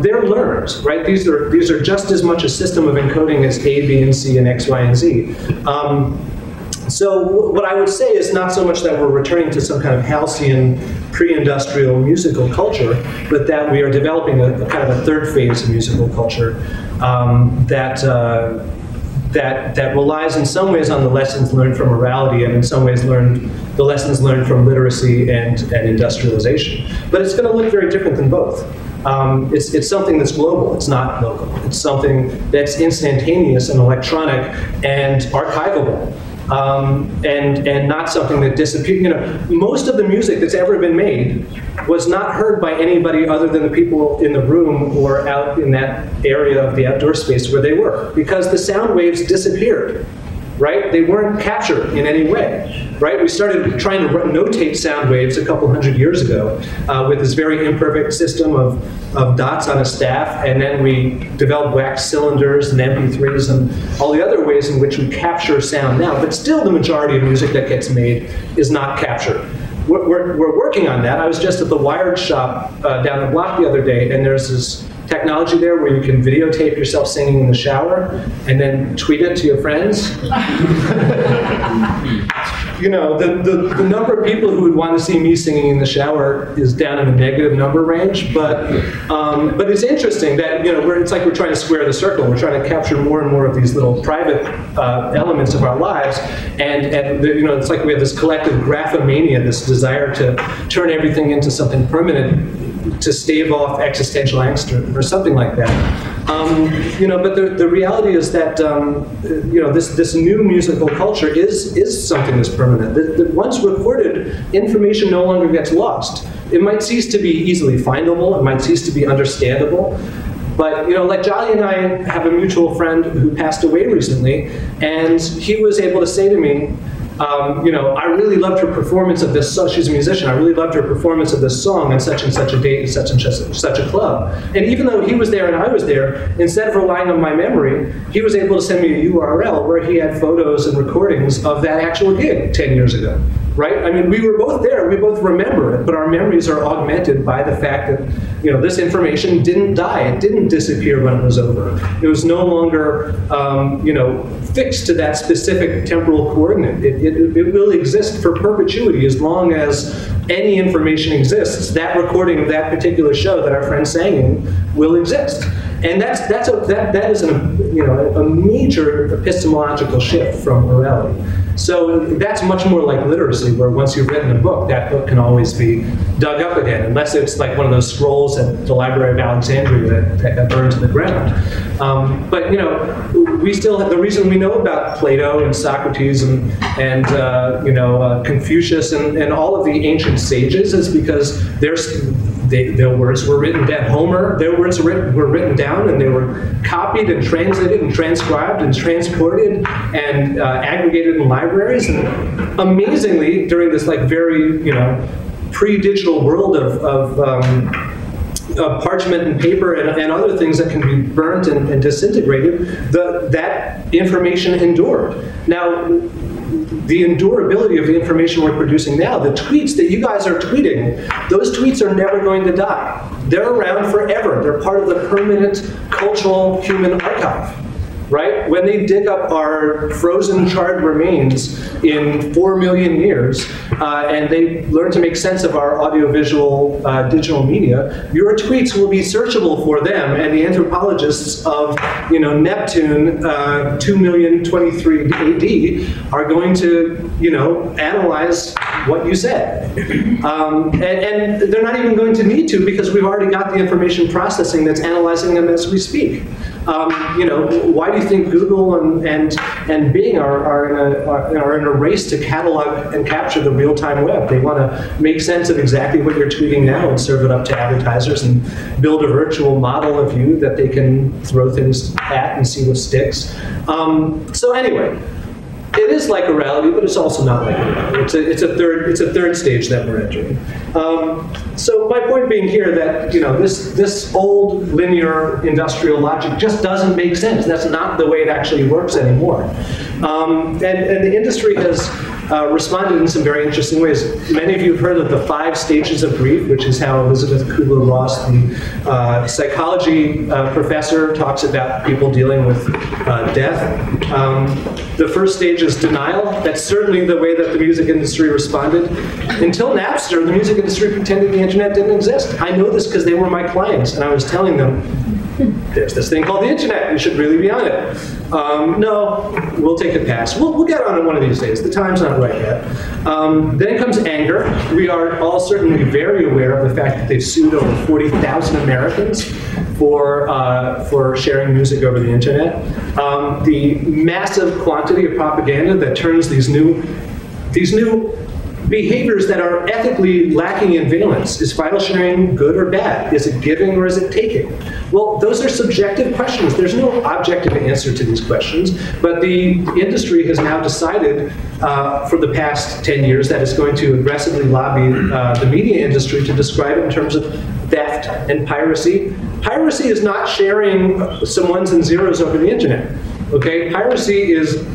S2: They're learned, right? These are just as much a system of encoding as A, B, and C, and X, Y, and Z. So what I would say is not so much that we're returning to some kind of halcyon pre-industrial musical culture, but that we are developing a kind of a third phase of musical culture that relies in some ways on the lessons learned from orality, and in some ways the lessons learned from literacy and industrialization. But it's going to look very different than both. It's something that's global, it's not local. It's something that's instantaneous and electronic and archivable. And not something that disappeared. You know, most of the music that's ever been made was not heard by anybody other than the people in the room or out in that area of the outdoor space where they were, because the sound waves disappeared, right? They weren't captured in any way, right? We started trying to notate sound waves a couple hundred years ago with this very imperfect system of dots on a staff, and then we developed wax cylinders and MP3s and all the other ways in which we capture sound now, but still the majority of music that gets made is not captured. We're working on that. I was just at the Wired shop down the block the other day, and there's this technology there where you can videotape yourself singing in the shower and then tweet it to your friends. You know, the number of people who would want to see me singing in the shower is down in the negative number range, but it's interesting that, you know, it's like we're trying to square the circle. We're trying to capture more and more of these little private elements of our lives, and you know, it's like we have this collective graphomania, this desire to turn everything into something permanent, to stave off existential angst or something like that. You know, but the reality is that you know, this new musical culture is something that's permanent. Once recorded, information no longer gets lost. It might cease to be easily findable. It might cease to be understandable. But, you know, like Jolly and I have a mutual friend who passed away recently, and he was able to say to me, you know, I really loved her performance of this song. She's a musician. I really loved her performance of this song on such and such a date, such and such a club. And even though he was there and I was there, instead of relying on my memory, he was able to send me a URL where he had photos and recordings of that actual gig 10 years ago. Right? I mean, we were both there, we both remember it, but our memories are augmented by the fact that, you know, this information didn't die, it didn't disappear when it was over. It was no longer, you know, fixed to that specific temporal coordinate. It will exist for perpetuity as long as any information exists. That recording of that particular show that our friend sang in will exist. And that is a major epistemological shift from orality. So that's much more like literacy, where once you've written a book, that book can always be dug up again, unless it's like one of those scrolls at the Library of Alexandria that burned to the ground. But you know, we still have the reason we know about Plato and Socrates and you know, Confucius and all of the ancient sages is because their words were written down. Homer, their words were written down, and they were copied and translated and transcribed and transported and aggregated in libraries. And amazingly, during this like very, you know, pre-digital world of parchment and paper and other things that can be burnt and disintegrated, that information endured. Now, the endurability of the information we're producing now, the tweets that you guys are tweeting, those tweets are never going to die. They're around forever. They're part of the permanent cultural human archive, right? When they dig up our frozen charred remains in 4 million years, and they learn to make sense of our audiovisual digital media, your tweets will be searchable for them, and the anthropologists of, you know, Neptune 2023 AD are going to, you know, analyze what you said. And they're not even going to need to, because we've already got the information processing that's analyzing them as we speak. You know, why do you think Google and Bing are in a race to catalog and capture the real-time web? They want to make sense of exactly what you're tweeting now and serve it up to advertisers and build a virtual model of you that they can throw things at and see what sticks. So anyway, it is like orality, but it's also not like orality. It's a third stage that we're entering. So my point being here that, you know, this old linear industrial logic just doesn't make sense. That's not the way it actually works anymore. And the industry has responded in some very interesting ways. Many of you have heard of the 5 stages of grief, which is how Elizabeth Kubler-Ross, the psychology professor, talks about people dealing with death. The first stage is denial. That's certainly the way that the music industry responded. Until Napster, the music industry pretended the internet didn't exist. I know this because they were my clients, and I was telling them, there's this thing called the internet, you should really be on it. No, we'll take a pass. We'll get on it one of these days. The time's not right yet. Then comes anger. We are all certainly very aware of the fact that they've sued over 40,000 Americans for sharing music over the internet. The massive quantity of propaganda that turns these new behaviors that are ethically lacking in valence. Is file sharing good or bad? Is it giving or is it taking? Well, those are subjective questions. There's no objective answer to these questions, but the industry has now decided for the past 10 years that it's going to aggressively lobby the media industry to describe it in terms of theft and piracy. Piracy is not sharing some ones and zeros over the internet. Okay, piracy is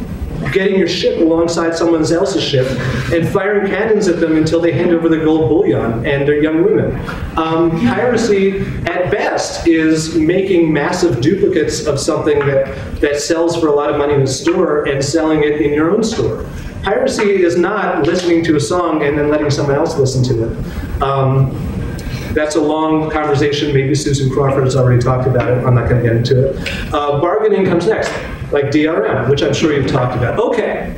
S2: getting your ship alongside someone else's ship and firing cannons at them until they hand over their gold bullion and their young women. Piracy, at best, is making massive duplicates of something that sells for a lot of money in the store and selling it in your own store. Piracy is not listening to a song and then letting someone else listen to it. That's a long conversation. Maybe Susan Crawford has already talked about it. I'm not going to get into it. Bargaining comes next, like DRM, which I'm sure you've talked about. Okay,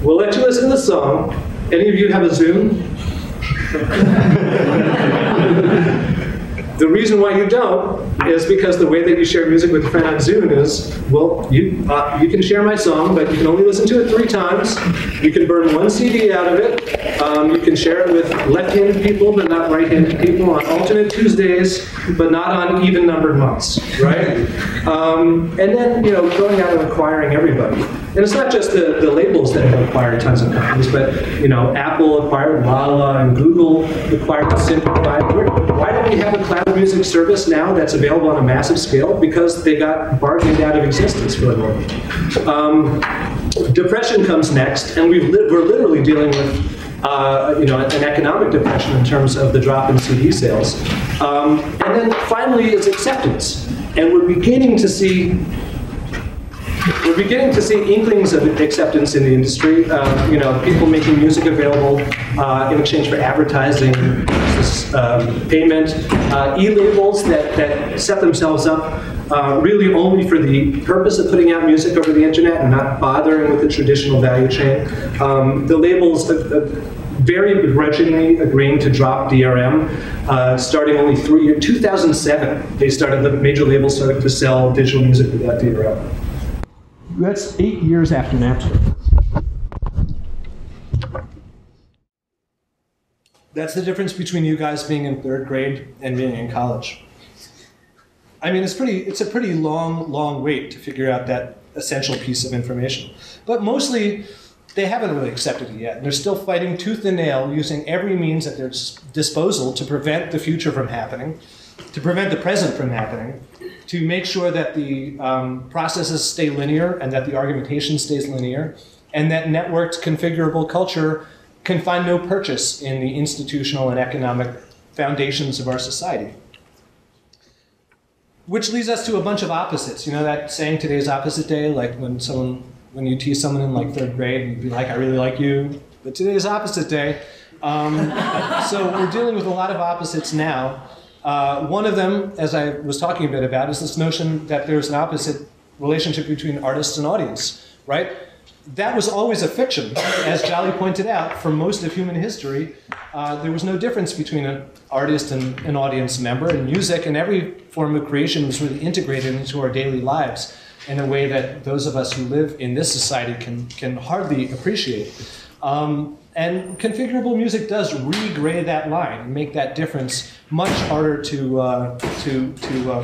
S2: we'll let you listen to the song. Any of you have a Zoom? The reason why you don't is because the way that you share music with a friend on Zoom is, well, you can share my song, but you can only listen to it 3 times. You can burn 1 CD out of it. You can share it with left-handed people, but not right-handed people, on alternate Tuesdays, but not on even-numbered months, right? And then, going out and acquiring everybody. And it's not just the labels that have acquired tons of companies, but Apple acquired Lala and Google acquired Simplified. Why don't we have a cloud music service now that's available on a massive scale? Because they got bargained out of existence for a moment. Depression comes next, and we're literally dealing with an economic depression in terms of the drop in CD sales. And then finally is acceptance, and we're beginning to see inklings of acceptance in the industry. People making music available in exchange for advertising, payment, e-labels that set themselves up really only for the purpose of putting out music over the internet and not bothering with the traditional value chain. The labels very begrudgingly agreeing to drop DRM, starting only 2007. The major labels started to sell digital music without DRM.
S6: That's 8 years after Napster.
S2: That's the difference between you guys being in 3rd grade and being in college. I mean, it's a pretty long wait to figure out that essential piece of information. But mostly, they haven't really accepted it yet. And they're still fighting tooth and nail, using every means at their disposal to prevent the future from happening, to prevent the present from happening, to make sure that the processes stay linear and that the argumentation stays linear, and that networked configurable culture can find no purchase in the institutional and economic foundations of our society. Which leads us to a bunch of opposites. You know that saying, today's opposite day, like when you tease someone in like 3rd grade and you'd be like, I really like you, but today's opposite day. So we're dealing with a lot of opposites now. One of them, as I was talking a bit about, is this notion that there's an opposite relationship between artists and audience, right? That was always a fiction. As Jolly pointed out, for most of human history, there was no difference between an artist and an audience member, and music and every form of creation was really integrated into our daily lives in a way that those of us who live in this society can hardly appreciate. And configurable music does re-gray that line and make that difference much harder to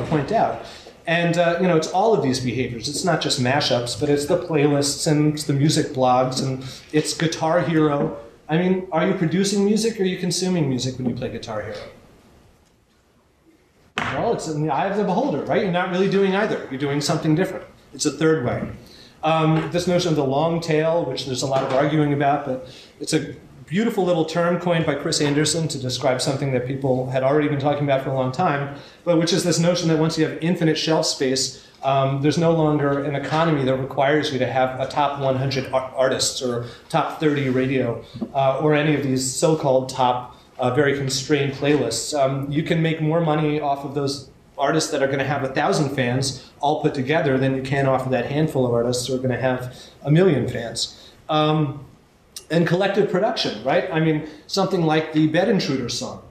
S2: point out. And it's all of these behaviors. It's not just mashups, but it's the playlists and it's the music blogs and it's Guitar Hero. I mean, are you producing music or are you consuming music when you play Guitar Hero? Well, it's in the eye of the beholder, right? You're not really doing either. You're doing something different. It's a third way. This notion of the long tail, which there's a lot of arguing about, but it's a beautiful little term coined by Chris Anderson to describe something that people had already been talking about for a long time, but which is this notion that once you have infinite shelf space, there's no longer an economy that requires you to have a top 100 artists or top 30 radio or any of these so-called top very constrained playlists. You can make more money off of those artists that are going to have 1,000 fans all put together than you can off of that handful of artists who are going to have 1 million fans. And collective production, right? I mean, something like the Bed Intruder song.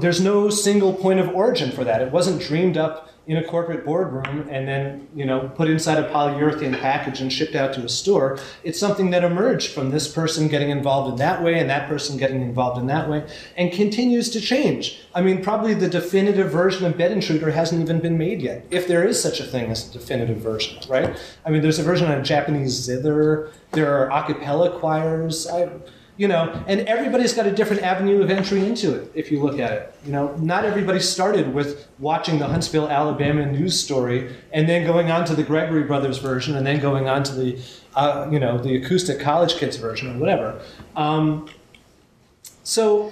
S2: There's no single point of origin for that. It wasn't dreamed up in a corporate boardroom and then, put inside a polyurethane package and shipped out to a store. It's something that emerged from this person getting involved in that way and that person getting involved in that way and continues to change. I mean, probably the definitive version of Bed Intruder hasn't even been made yet, if there is such a thing as a definitive version, right? I mean, there's a version on Japanese zither, there are a cappella choirs, and everybody's got a different avenue of entry into it, if you look at it. Not everybody started with watching the Huntsville, Alabama news story and then going on to the Gregory Brothers version and then going on to the, the acoustic college kids version or whatever. So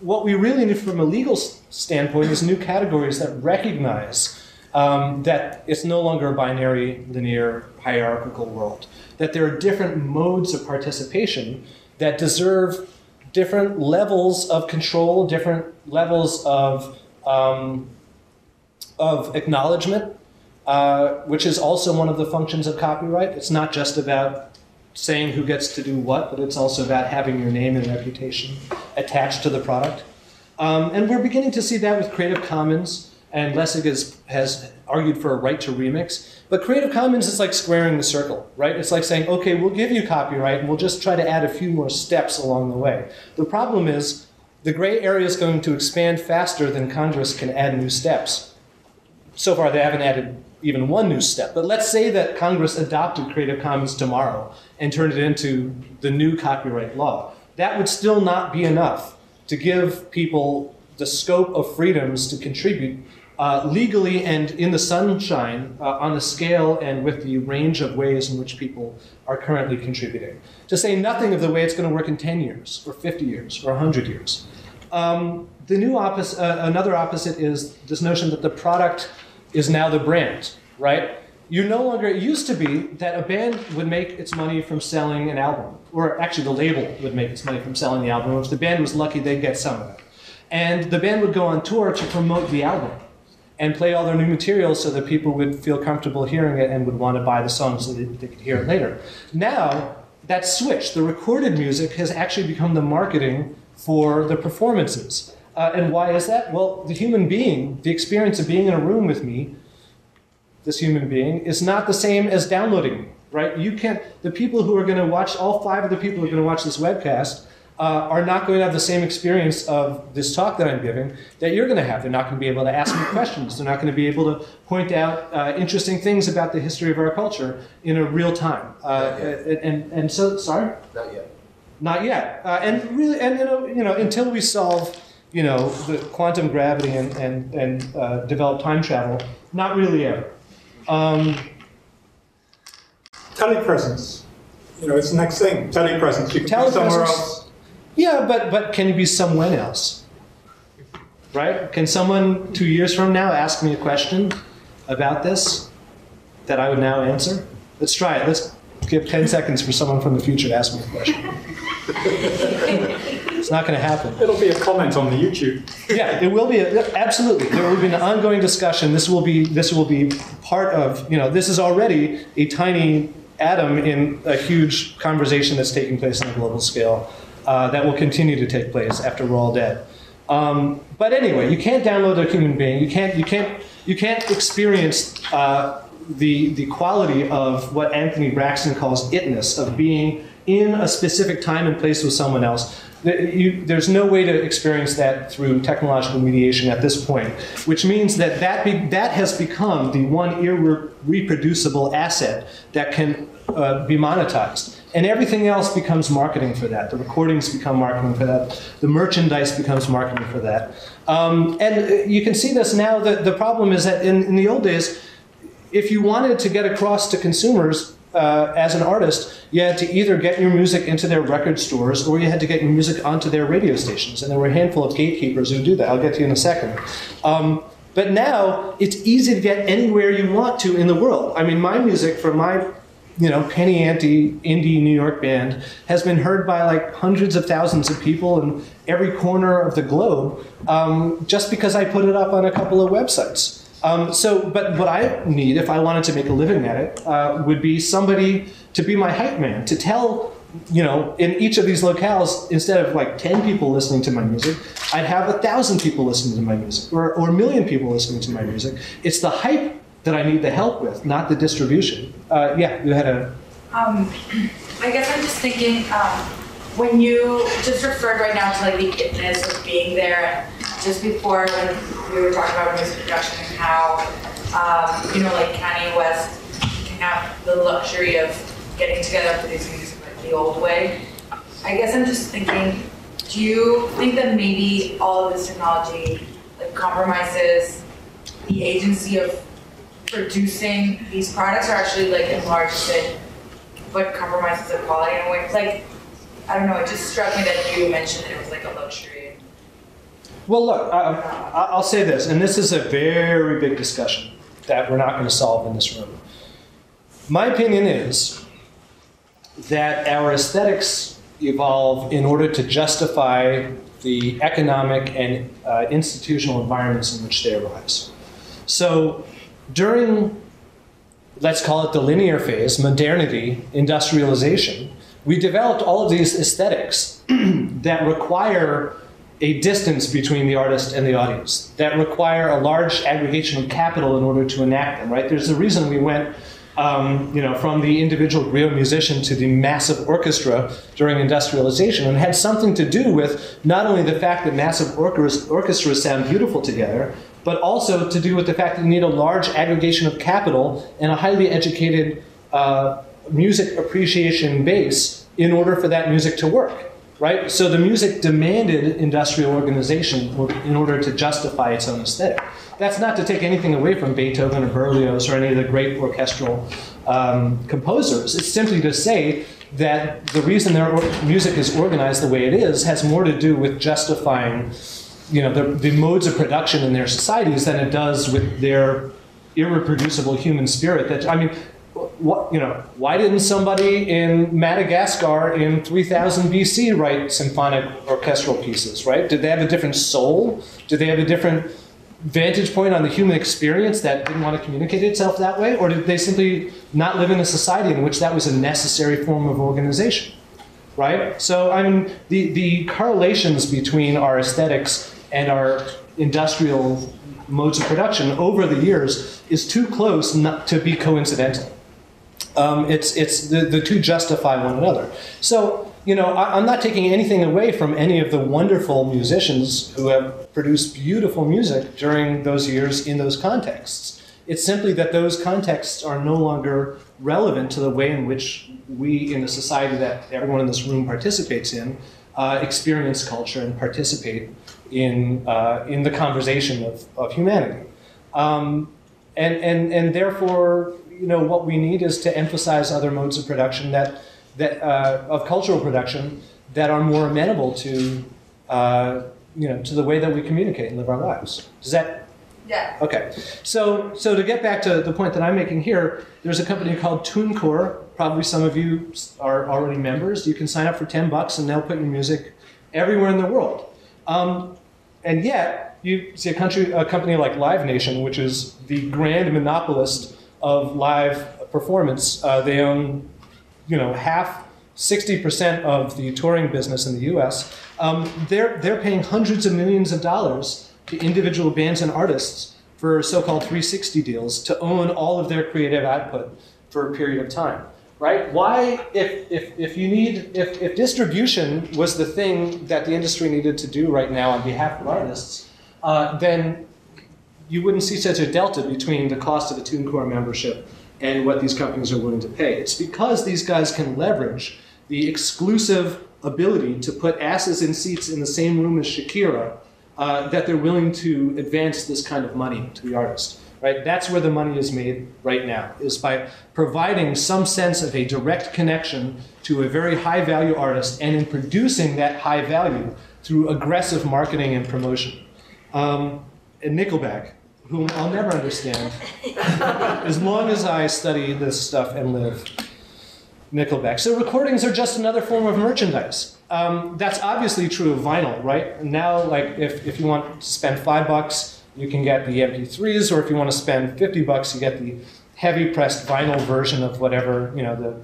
S2: what we really need from a legal standpoint is new categories that recognize that it's no longer a binary, linear, hierarchical world, that there are different modes of participation that deserve different levels of control, different levels of acknowledgement, which is also one of the functions of copyright. It's not just about saying who gets to do what, but it's also about having your name and reputation attached to the product. And we're beginning to see that with Creative Commons, and Lessig has argued for a right to remix. But Creative Commons is like squaring the circle, right? It's like saying, okay, we'll give you copyright and we'll just try to add a few more steps along the way. The problem is the gray area is going to expand faster than Congress can add new steps. So far, they haven't added even one new step. But let's say that Congress adopted Creative Commons tomorrow and turned it into the new copyright law. That would still not be enough to give people the scope of freedoms to contribute legally and in the sunshine on the scale and with the range of ways in which people are currently contributing. To say nothing of the way it's going to work in 10 years or 50 years or 100 years. The new opposite, another opposite is this notion that the product is now the brand, right? You no longer, it used to be that a band would make its money from selling an album, or actually the label would make its money from selling the album. If the band was lucky, they'd get some of it. And the band would go on tour to promote the album and play all their new material so that people would feel comfortable hearing it and would want to buy the song so that they could hear it later. Now, that switched. The recorded music has actually become the marketing for the performances. And why is that? Well, the human being, the experience of being in a room with me, this human being, is not the same as downloading me, right? You can't, the people who are going to watch, all 5 of the people who are going to watch this webcast are not going to have the same experience of this talk that I'm giving that you're going to have. They're not going to be able to ask me questions. They're not going to be able to point out interesting things about the history of our culture in a real time. And so, sorry?
S1: Not yet.
S2: Not yet. And really, and until we solve, the quantum gravity and develop time travel, not really ever.
S5: Telepresence. It's the next thing. Telepresence. You can be somewhere else.
S2: Yeah, but can you be someone else? Right? Can someone 2 years from now ask me a question about this that I would now answer? Let's try it. Let's give 10 seconds for someone from the future to ask me a question. It's not going to happen.
S5: It'll be a comment on the YouTube.
S2: Yeah, it will be. Absolutely. There will be an ongoing discussion. This will be part of, this is already a tiny atom in a huge conversation that's taking place on a global scale. That will continue to take place after we're all dead. But anyway, you can't download a human being. You can't experience the quality of what Anthony Braxton calls itness, of being in a specific time and place with someone else. There's no way to experience that through technological mediation at this point, which means that has become the one irreproducible asset that can be monetized. And everything else becomes marketing for that. The recordings become marketing for that. The merchandise becomes marketing for that. And you can see this now. The problem is that in the old days, if you wanted to get across to consumers, as an artist, you had to either get your music into their record stores or you had to get your music onto their radio stations. And there were a handful of gatekeepers who do that. I'll get to you in a second. But now it's easy to get anywhere you want to in the world. I mean, my music from my penny ante indie New York band has been heard by like hundreds of thousands of people in every corner of the globe just because I put it up on a couple of websites. But what I need, if I wanted to make a living at it, would be somebody to be my hype man, to tell, in each of these locales, instead of like 10 people listening to my music, I'd have 1,000 people listening to my music, or 1 million people listening to my music. It's the hype that I need the help with, not the distribution. Yeah, you had a...
S7: I guess I'm just thinking, when you just referred right now to like the itness of being there, and just before when we were talking about music production and how, like Kanye West can have the luxury of getting together and producing music like the old way. I guess I'm just thinking, do you think that maybe all of this technology like compromises the agency of producing these products, or actually like enlarges it, but compromises the quality in a way? Like, I don't know, it just struck me that you mentioned that it was like a luxury.
S2: Well, look, I'll say this, and this is a very big discussion that we're not going to solve in this room. My opinion is that our aesthetics evolve in order to justify the economic and institutional environments in which they arise. So during, let's call it the linear phase, modernity, industrialization, we developed all of these aesthetics that require a distance between the artist and the audience, that require a large aggregation of capital in order to enact them, right? There's a reason we went from the individual real musician to the massive orchestra during industrialization, and it had something to do with not only the fact that massive orchestras sound beautiful together, but also to do with the fact that you need a large aggregation of capital and a highly educated music appreciation base in order for that music to work, right? So the music demanded industrial organization in order to justify its own aesthetic. That's not to take anything away from Beethoven or Berlioz or any of the great orchestral composers. It's simply to say that the reason their music is organized the way it is has more to do with justifying the modes of production in their societies than it does with their irreproducible human spirit. That, I mean, why didn't somebody in Madagascar in 3000 BC write symphonic orchestral pieces, right? Did they have a different soul? Did they have a different vantage point on the human experience that didn't want to communicate itself that way? Or did they simply not live in a society in which that was a necessary form of organization, right? So, I mean, the correlations between our aesthetics and our industrial modes of production over the years is too close not to be coincidental. The two justify one another. So, I'm not taking anything away from any of the wonderful musicians who have produced beautiful music during those years in those contexts. It's simply that those contexts are no longer relevant to the way in which we, in the society that everyone in this room participates in, experience culture and participate in the conversation of humanity. And therefore, what we need is to emphasize other modes of production of cultural production that are more amenable to to the way that we communicate and live our lives. Does that?
S7: Yeah.
S2: Okay. So to get back to the point that I'm making here, there's a company called TuneCore. Probably some of you are already members. You can sign up for $10 and they'll put your music everywhere in the world. And yet, you see a company like Live Nation, which is the grand monopolist of live performance. They own, 60% of the touring business in the U.S. They're paying hundreds of millions of dollars to individual bands and artists for so-called 360 deals to own all of their creative output for a period of time, right? Why, if distribution was the thing that the industry needed to do right now on behalf of artists, then you wouldn't see such a delta between the cost of a TuneCore membership and what these companies are willing to pay. It's because these guys can leverage the exclusive ability to put asses in seats in the same room as Shakira that they're willing to advance this kind of money to the artist. right? That's where the money is made right now, is by providing some sense of a direct connection to a very high value artist and in producing that high value through aggressive marketing and promotion. And Nickelback, whom I'll never understand, as long as I study this stuff and live. Nickelback. So recordings are just another form of merchandise. That's obviously true of vinyl, right? And now, like, if you want to spend $5, you can get the MP3s, or if you want to spend $50, you get the heavy pressed vinyl version of whatever, you know, the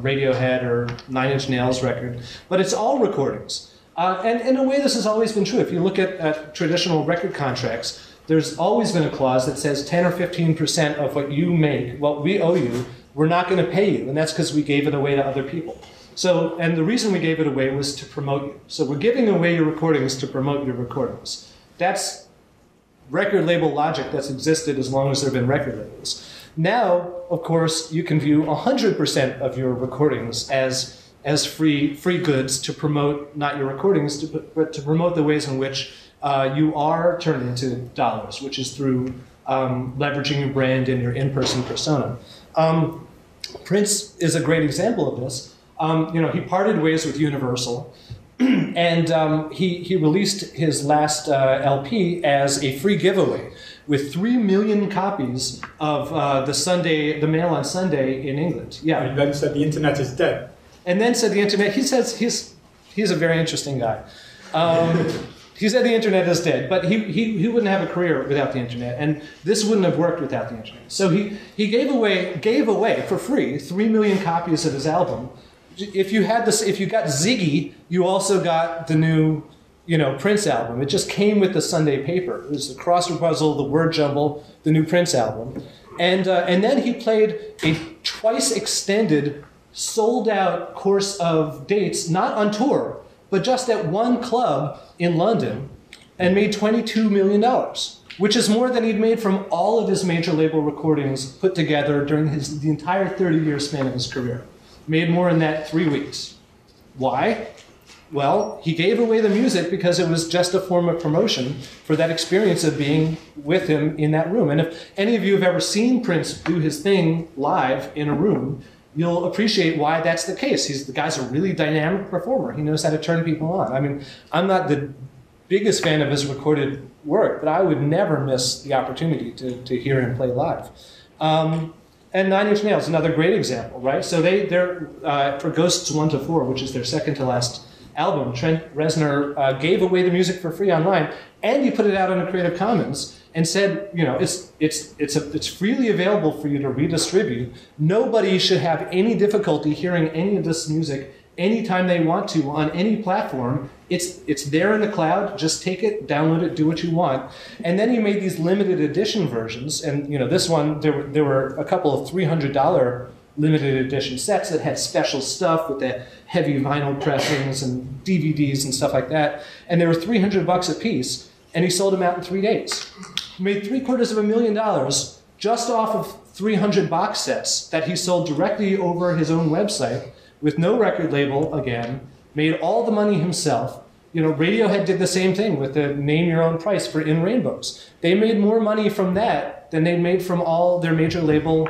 S2: Radiohead or 9 Inch Nails record. But it's all recordings. And in a way, this has always been true. If you look at traditional record contracts, there's always been a clause that says 10 or 15% of what you make, what we owe you, we're not going to pay you. And that's because we gave it away to other people. So, and the reason we gave it away was to promote you. So we're giving away your recordings to promote your recordings. That's record label logic that's existed as long as there have been record labels. Now, of course, you can view 100% of your recordings as free goods to promote not your recordings, but to promote the ways in which you are turned into dollars, which is through leveraging your brand and your in-person persona. Prince is a great example of this. You know, he parted ways with Universal, and he released his last LP as a free giveaway with 3 million copies of the Mail on Sunday in England. Yeah.
S5: And then said the internet is dead.
S2: And then said the internet. He says he's a very interesting guy. He said the internet is dead, but he wouldn't have a career without the internet, and this wouldn't have worked without the internet. So he gave away for free 3 million copies of his album. If you got Ziggy, you also got the new, you know, Prince album. It just came with the Sunday paper. It was the crossword puzzle, the word jumble, the new Prince album, and then he played a twice extended, sold out course of dates, not on tour, but just at one club in London, and made $22 million, which is more than he'd made from all of his major label recordings put together during the entire 30-year span of his career. Made more in that 3 weeks. Why? Well, he gave away the music because it was just a form of promotion for that experience of being with him in that room. And if any of you have ever seen Prince do his thing live in a room, you'll appreciate why that's the case. The guy's a really dynamic performer. He knows how to turn people on. I mean, I'm not the biggest fan of his recorded work, but I would never miss the opportunity to hear him play live. And 9 Inch Nails, another great example, right? So they're for Ghosts 1 to 4, which is their second to last album, Trent Reznor gave away the music for free online, and he put it out on a Creative Commons and said, you know, it's freely available for you to redistribute. Nobody should have any difficulty hearing any of this music anytime they want to on any platform. It's there in the cloud. Just take it, download it, do what you want. And then he made these limited edition versions. And you know, this one, there were a couple of $300 limited edition sets that had special stuff with the heavy vinyl pressings and DVDs and stuff like that. And they were $300 a piece. And he sold them out in 3 days. He made $750,000 just off of 300 box sets that he sold directly over his own website with no record label again. Made all the money himself. You know, Radiohead did the same thing with the Name Your Own Price for In Rainbows. They made more money from that than they made from all their major label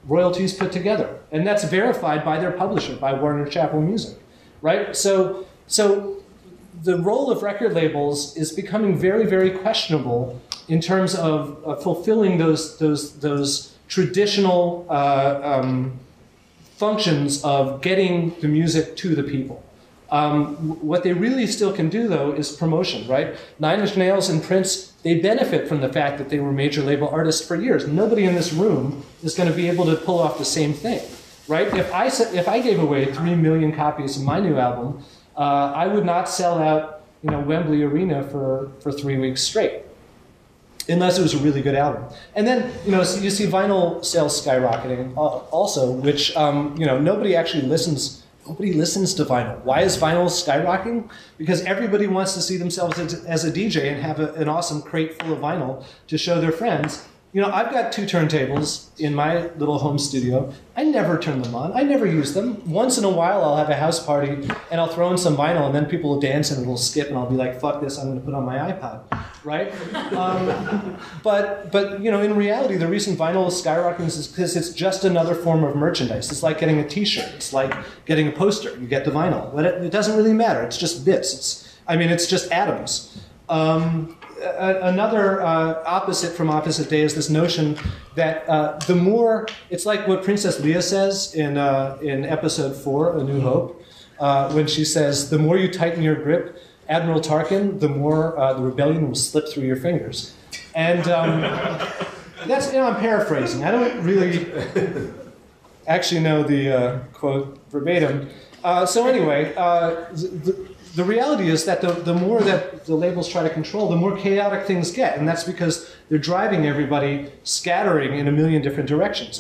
S2: royalties put together. And that's verified by their publisher, by Warner Chappell Music, right? So the role of record labels is becoming very, very questionable in terms of fulfilling those traditional functions of getting the music to the people. What they really still can do, though, is promotion, right? 9 Inch Nails and Prince, they benefit from the fact that they were major label artists for years. Nobody in this room is going to be able to pull off the same thing, right? If I gave away 3 million copies of my new album, I would not sell out, you know, Wembley Arena for 3 weeks straight, unless it was a really good album. And then, you know, so you see vinyl sales skyrocketing also, which, you know, nobody listens to vinyl. Why is vinyl skyrocketing? Because everybody wants to see themselves as a DJ and have an awesome crate full of vinyl to show their friends. You know, I've got 2 turntables in my little home studio. I never turn them on. I never use them. Once in a while, I'll have a house party and I'll throw in some vinyl and then people will dance and it'll skip and I'll be like, fuck this, I'm going to put on my iPod. right? But in reality, the reason vinyl is skyrocketing is because it's just another form of merchandise. It's like getting a T-shirt. It's like getting a poster. You get the vinyl, but it doesn't really matter. It's just bits. It's just atoms. Another opposite from opposite day is this notion that the more, it's like what Princess Leia says in episode 4, A New Hope, when she says, the more you tighten your grip, Admiral Tarkin, the more the rebellion will slip through your fingers. And that's, I'm paraphrasing. I don't really actually know the quote verbatim. So anyway, the reality is that the more that the labels try to control, the more chaotic things get. And that's because they're driving everybody scattering in a million different directions.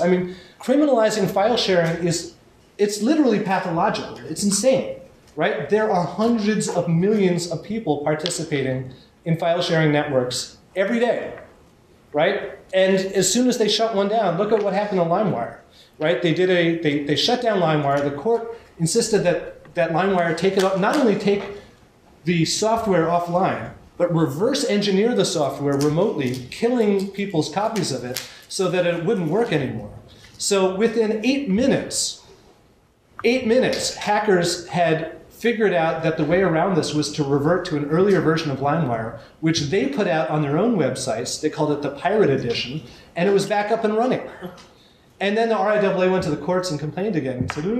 S2: Criminalizing file sharing it's literally pathological. It's insane. Right? There are hundreds of millions of people participating in file sharing networks every day, right? And as soon as they shut one down, look at what happened to LimeWire, right? They shut down LimeWire. The court insisted that LimeWire not only take the software offline, but reverse engineer the software remotely, killing people's copies of it so that it wouldn't work anymore. So within 8 minutes, hackers had figured out that the way around this was to revert to an earlier version of LimeWire, which they put out on their own websites. They called it the Pirate Edition, and it was back up and running. And then the RIAA went to the courts and complained again and said, they're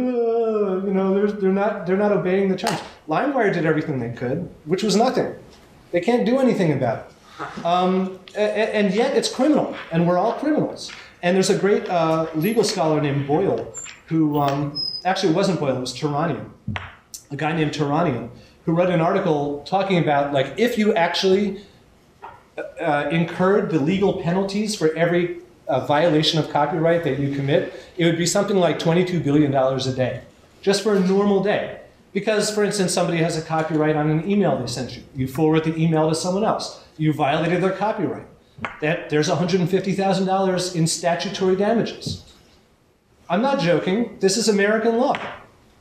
S2: not obeying the terms. LimeWire did everything they could, which was nothing. They can't do anything about it. And yet it's criminal, and we're all criminals. And there's a great legal scholar named Boyle, who actually it wasn't Boyle, it was Turanian. A guy named Turanian, who wrote an article talking about, if you actually incurred the legal penalties for every violation of copyright that you commit, it would be something like $22 billion a day, just for a normal day. Because, for instance, somebody has a copyright on an email they sent you. You forward the email to someone else. You violated their copyright. There's $150,000 in statutory damages. I'm not joking. This is American law.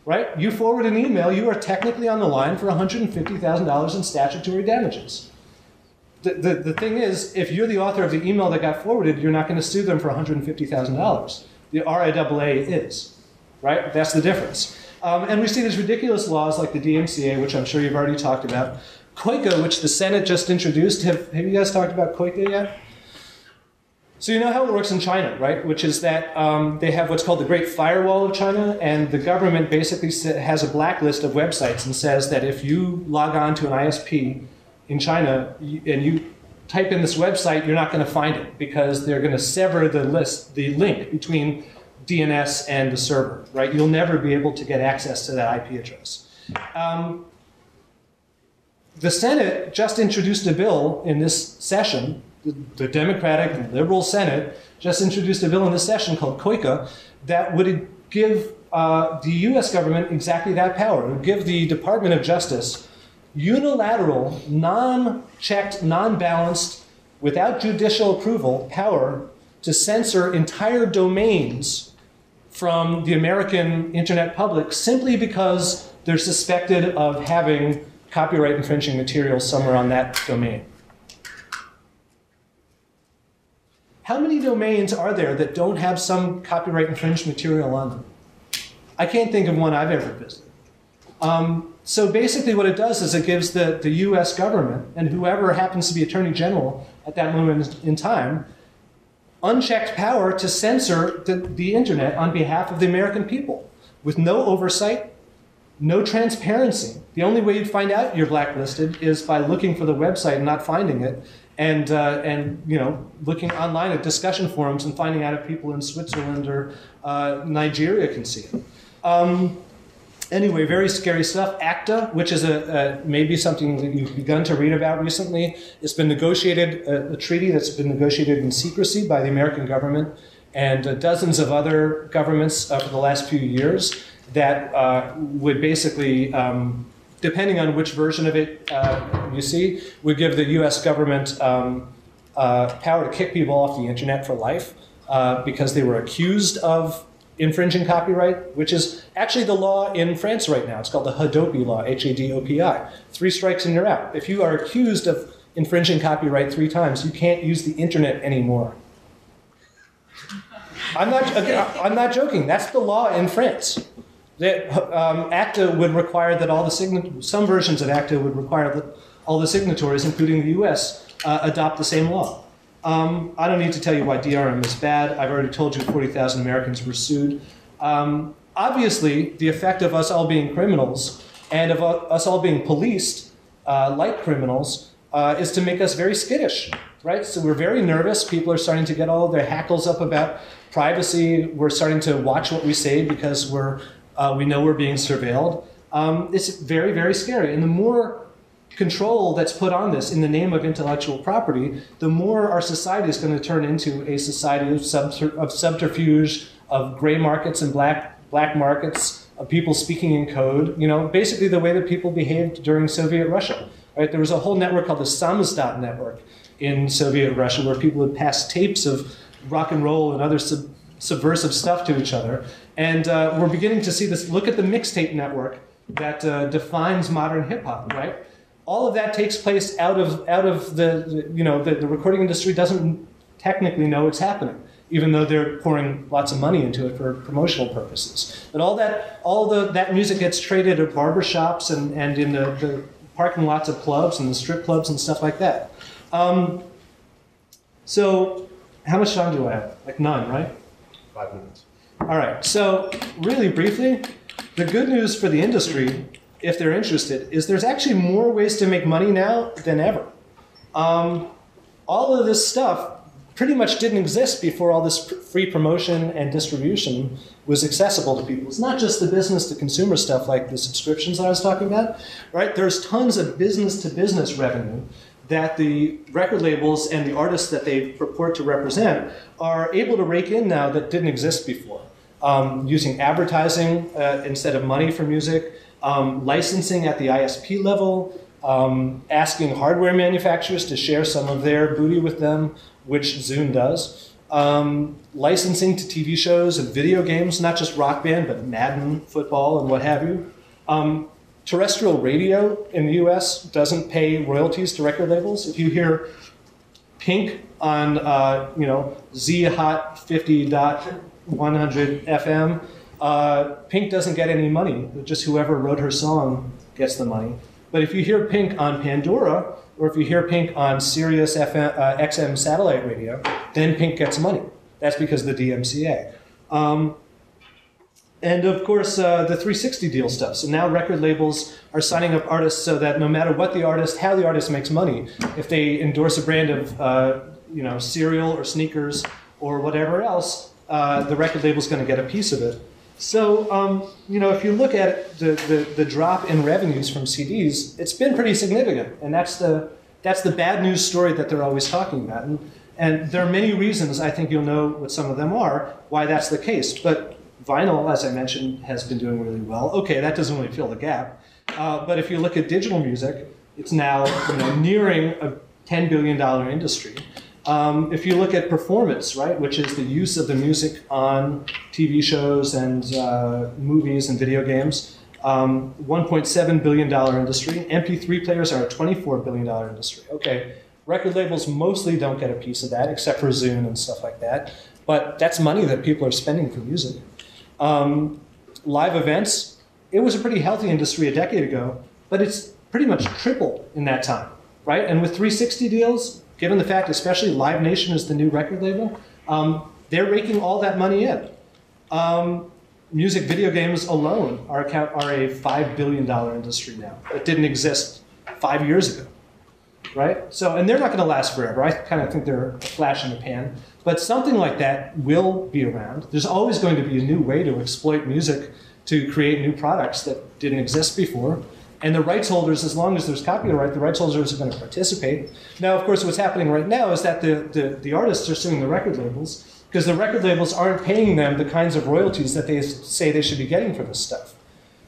S2: Right? You forward an email, you are technically on the line for $150,000 in statutory damages. The thing is, if you're the author of the email that got forwarded, you're not going to sue them for $150,000. The RIAA is, right? That's the difference. And we see these ridiculous laws like the DMCA, which I'm sure you've already talked about. COICA, which the Senate just introduced. Have you guys talked about COICA yet? So you know how it works in China, right? Which is that they have what's called the Great Firewall of China, and the government basically has a blacklist of websites and says that if you log on to an ISP in China and you type in this website, you're not going to find it because they're going to sever the link between DNS and the server, right? You'll never be able to get access to that IP address. The Senate just introduced a bill in this session. The Democratic and Liberal Senate just introduced a bill in this session called COICA that would give the US government exactly that power. It would give the Department of Justice unilateral, non-checked, non-balanced, without judicial approval, power to censor entire domains from the American internet public simply because they're suspected of having copyright infringing material somewhere on that domain. How many domains are there that don't have some copyright infringed material on them? I can't think of one I've ever visited. So basically what it does is it gives the US government and whoever happens to be Attorney General at that moment in time unchecked power to censor the internet on behalf of the American people with no oversight, no transparency. The only way you'd find out you're blacklisted is by looking for the website and not finding it, and looking online at discussion forums and finding out if people in Switzerland or Nigeria can see it. Anyway, very scary stuff. ACTA, which is maybe something that you've begun to read about recently, it's been negotiated, a treaty that's been negotiated in secrecy by the American government and dozens of other governments for the last few years that would basically, depending on which version of it you see, would give the US government power to kick people off the internet for life because they were accused of infringing copyright, which is actually the law in France right now. It's called the Hadopi law, Hadopi. 3 strikes and you're out. If you are accused of infringing copyright 3 times, you can't use the internet anymore. I'm not joking. That's the law in France. That ACTA would require that all the some versions of ACTA would require that all the signatories, including the U.S., adopt the same law. I don't need to tell you why DRM is bad. I've already told you 40,000 Americans were sued. Obviously, the effect of us all being criminals and of us all being policed like criminals is to make us very skittish, right? So we're very nervous. People are starting to get all their hackles up about privacy. We're starting to watch what we say because we know we're being surveilled. It's very, very scary. And the more control that's put on this in the name of intellectual property, the more our society is going to turn into a society of subterfuge, of gray markets and black markets, of people speaking in code. You know, basically the way that people behaved during Soviet Russia. Right? There was a whole network called the Samizdat network in Soviet Russia where people would pass tapes of rock and roll and other subversive stuff to each other. And we're beginning to see this. Look at the mixtape network that defines modern hip hop, right? All of that takes place out of the recording industry doesn't technically know it's happening, even though they're pouring lots of money into it for promotional purposes. But all that music gets traded at barbershops and in the parking lots of clubs and the strip clubs and stuff like that. So how much time do I have? Like none, right?
S1: 5 minutes.
S2: All right, so really briefly, the good news for the industry, if they're interested, is there's actually more ways to make money now than ever. All of this stuff pretty much didn't exist before all this free promotion and distribution was accessible to people. It's not just the business to consumer stuff like the subscriptions that I was talking about, right? There's tons of business to business revenue that the record labels and the artists that they purport to represent are able to rake in now that didn't exist before. Using advertising instead of money for music, licensing at the ISP level, asking hardware manufacturers to share some of their booty with them, which Zune does, licensing to TV shows and video games, not just Rock Band, but Madden, football, and what have you. Terrestrial radio in the US doesn't pay royalties to record labels. If you hear Pink on Z-Hot 50.100 FM, Pink doesn't get any money. Just whoever wrote her song gets the money. But if you hear Pink on Pandora, or if you hear Pink on Sirius XM satellite radio, then Pink gets money. That's because of the DMCA. And of course, the 360 deal stuff. So now record labels are signing up artists so that no matter what the artist, how the artist makes money, if they endorse a brand of cereal or sneakers or whatever else, the record label's going to get a piece of it. So, if you look at the drop in revenues from CDs, it's been pretty significant, and that's the bad news story that they're always talking about. And there are many reasons, I think you'll know what some of them are, why that's the case. But vinyl, as I mentioned, has been doing really well. Okay, that doesn't really fill the gap. But if you look at digital music, it's now nearing a $10 billion industry. If you look at performance, right, which is the use of the music on TV shows and movies and video games, $1.7 billion industry. MP3 players are a $24 billion industry. Okay, record labels mostly don't get a piece of that, except for Zune and stuff like that. But that's money that people are spending for music. Live events, it was a pretty healthy industry a decade ago, but it's pretty much tripled in that time, right? And with 360 deals, given the fact, especially Live Nation is the new record label, they're raking all that money in. Music video games alone are a $5 billion industry now. It didn't exist 5 years ago, right? So, and they're not going to last forever. I kind of think they're a flash in the pan. But something like that will be around. There's always going to be a new way to exploit music to create new products that didn't exist before. And the rights holders, as long as there's copyright, the rights holders are going to participate. Now, of course, what's happening right now is that the artists are suing the record labels because the record labels aren't paying them the kinds of royalties that they say they should be getting for this stuff.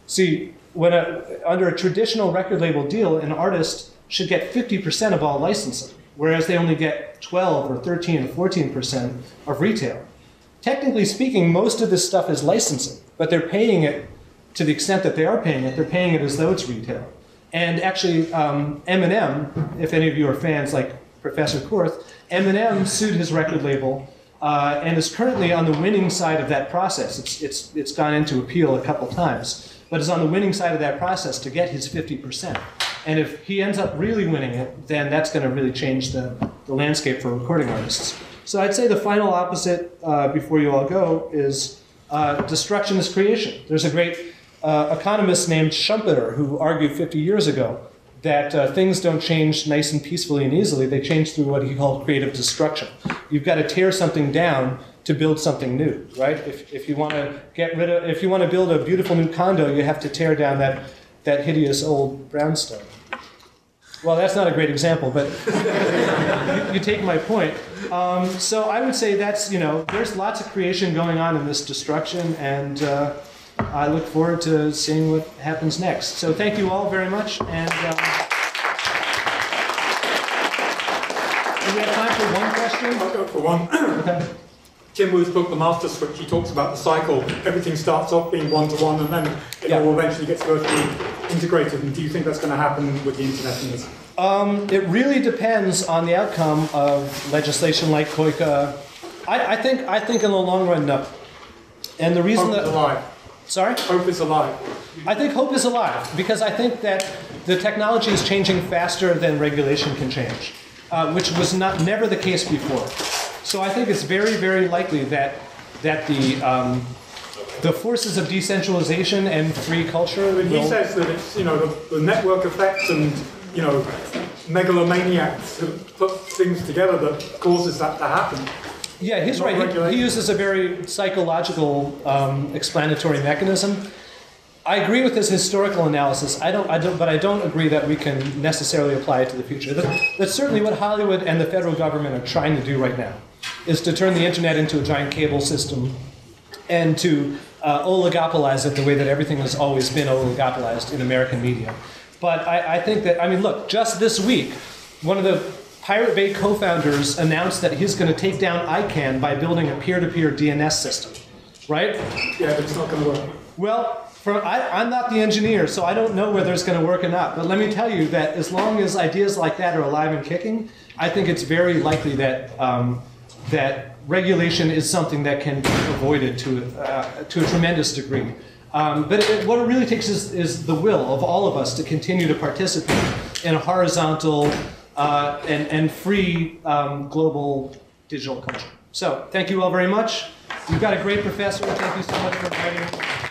S2: See, under a traditional record label deal, an artist should get 50% of all licensing, whereas they only get 12 or 13 or 14% of retail. Technically speaking, most of this stuff is licensing, but they're paying it to the extent that they are paying it, they're paying it as though it's retail. And actually, Eminem, if any of you are fans like Professor Korth, Eminem sued his record label and is currently on the winning side of that process. It's gone into appeal a couple times, but is on the winning side of that process to get his 50%. And if he ends up really winning it, then that's going to really change the landscape for recording artists. So I'd say the final opposite, before you all go, is destruction is creation. There's a great economist named Schumpeter who argued 50 years ago that things don't change nice and peacefully and easily. They change through what he called creative destruction. You've got to tear something down to build something new, right? If you want to if you want to build a beautiful new condo, you have to tear down that hideous old brownstone. Well, that's not a great example, but you take my point. So I would say that's, there's lots of creation going on in this destruction, and I look forward to seeing what happens next. So thank you all very much. And do we have time for one question?
S5: I'll go for one.
S2: Okay.
S5: Tim Wu's book, The Master Switch, he talks about the cycle. Everything starts off being one-to-one, and then it all eventually gets vertically integrated. And do you think that's going to happen with the internet in this?
S2: It really depends on the outcome of legislation like COICA. I think in the long run, no. And the reason
S5: Hope is alive.
S2: Sorry?
S5: Hope is alive.
S2: I think hope is alive, because I think that the technology is changing faster than regulation can change, which was never the case before. So I think it's very, very likely that the forces of decentralization and free culture.
S5: But he says that it's the network effect and megalomaniacs who put things together that causes that to happen.
S2: Yeah, he's right. He uses a very psychological explanatory mechanism. I agree with his historical analysis. But I don't agree that we can necessarily apply it to the future. That's certainly what Hollywood and the federal government are trying to do right now, is to turn the internet into a giant cable system and to oligopolize it the way that everything has always been oligopolized in American media. But I think that, look, just this week, one of the Pirate Bay co-founders announced that he's going to take down ICANN by building a peer-to-peer DNS system, right?
S5: Yeah, but it's not going to work.
S2: Well, I'm not the engineer, so I don't know whether it's going to work or not. But let me tell you that as long as ideas like that are alive and kicking, I think it's very likely that that regulation is something that can be avoided to a tremendous degree. But what it really takes is the will of all of us to continue to participate in a horizontal and free global digital culture. So thank you all very much. You've got a great professor. Thank you so much for inviting me.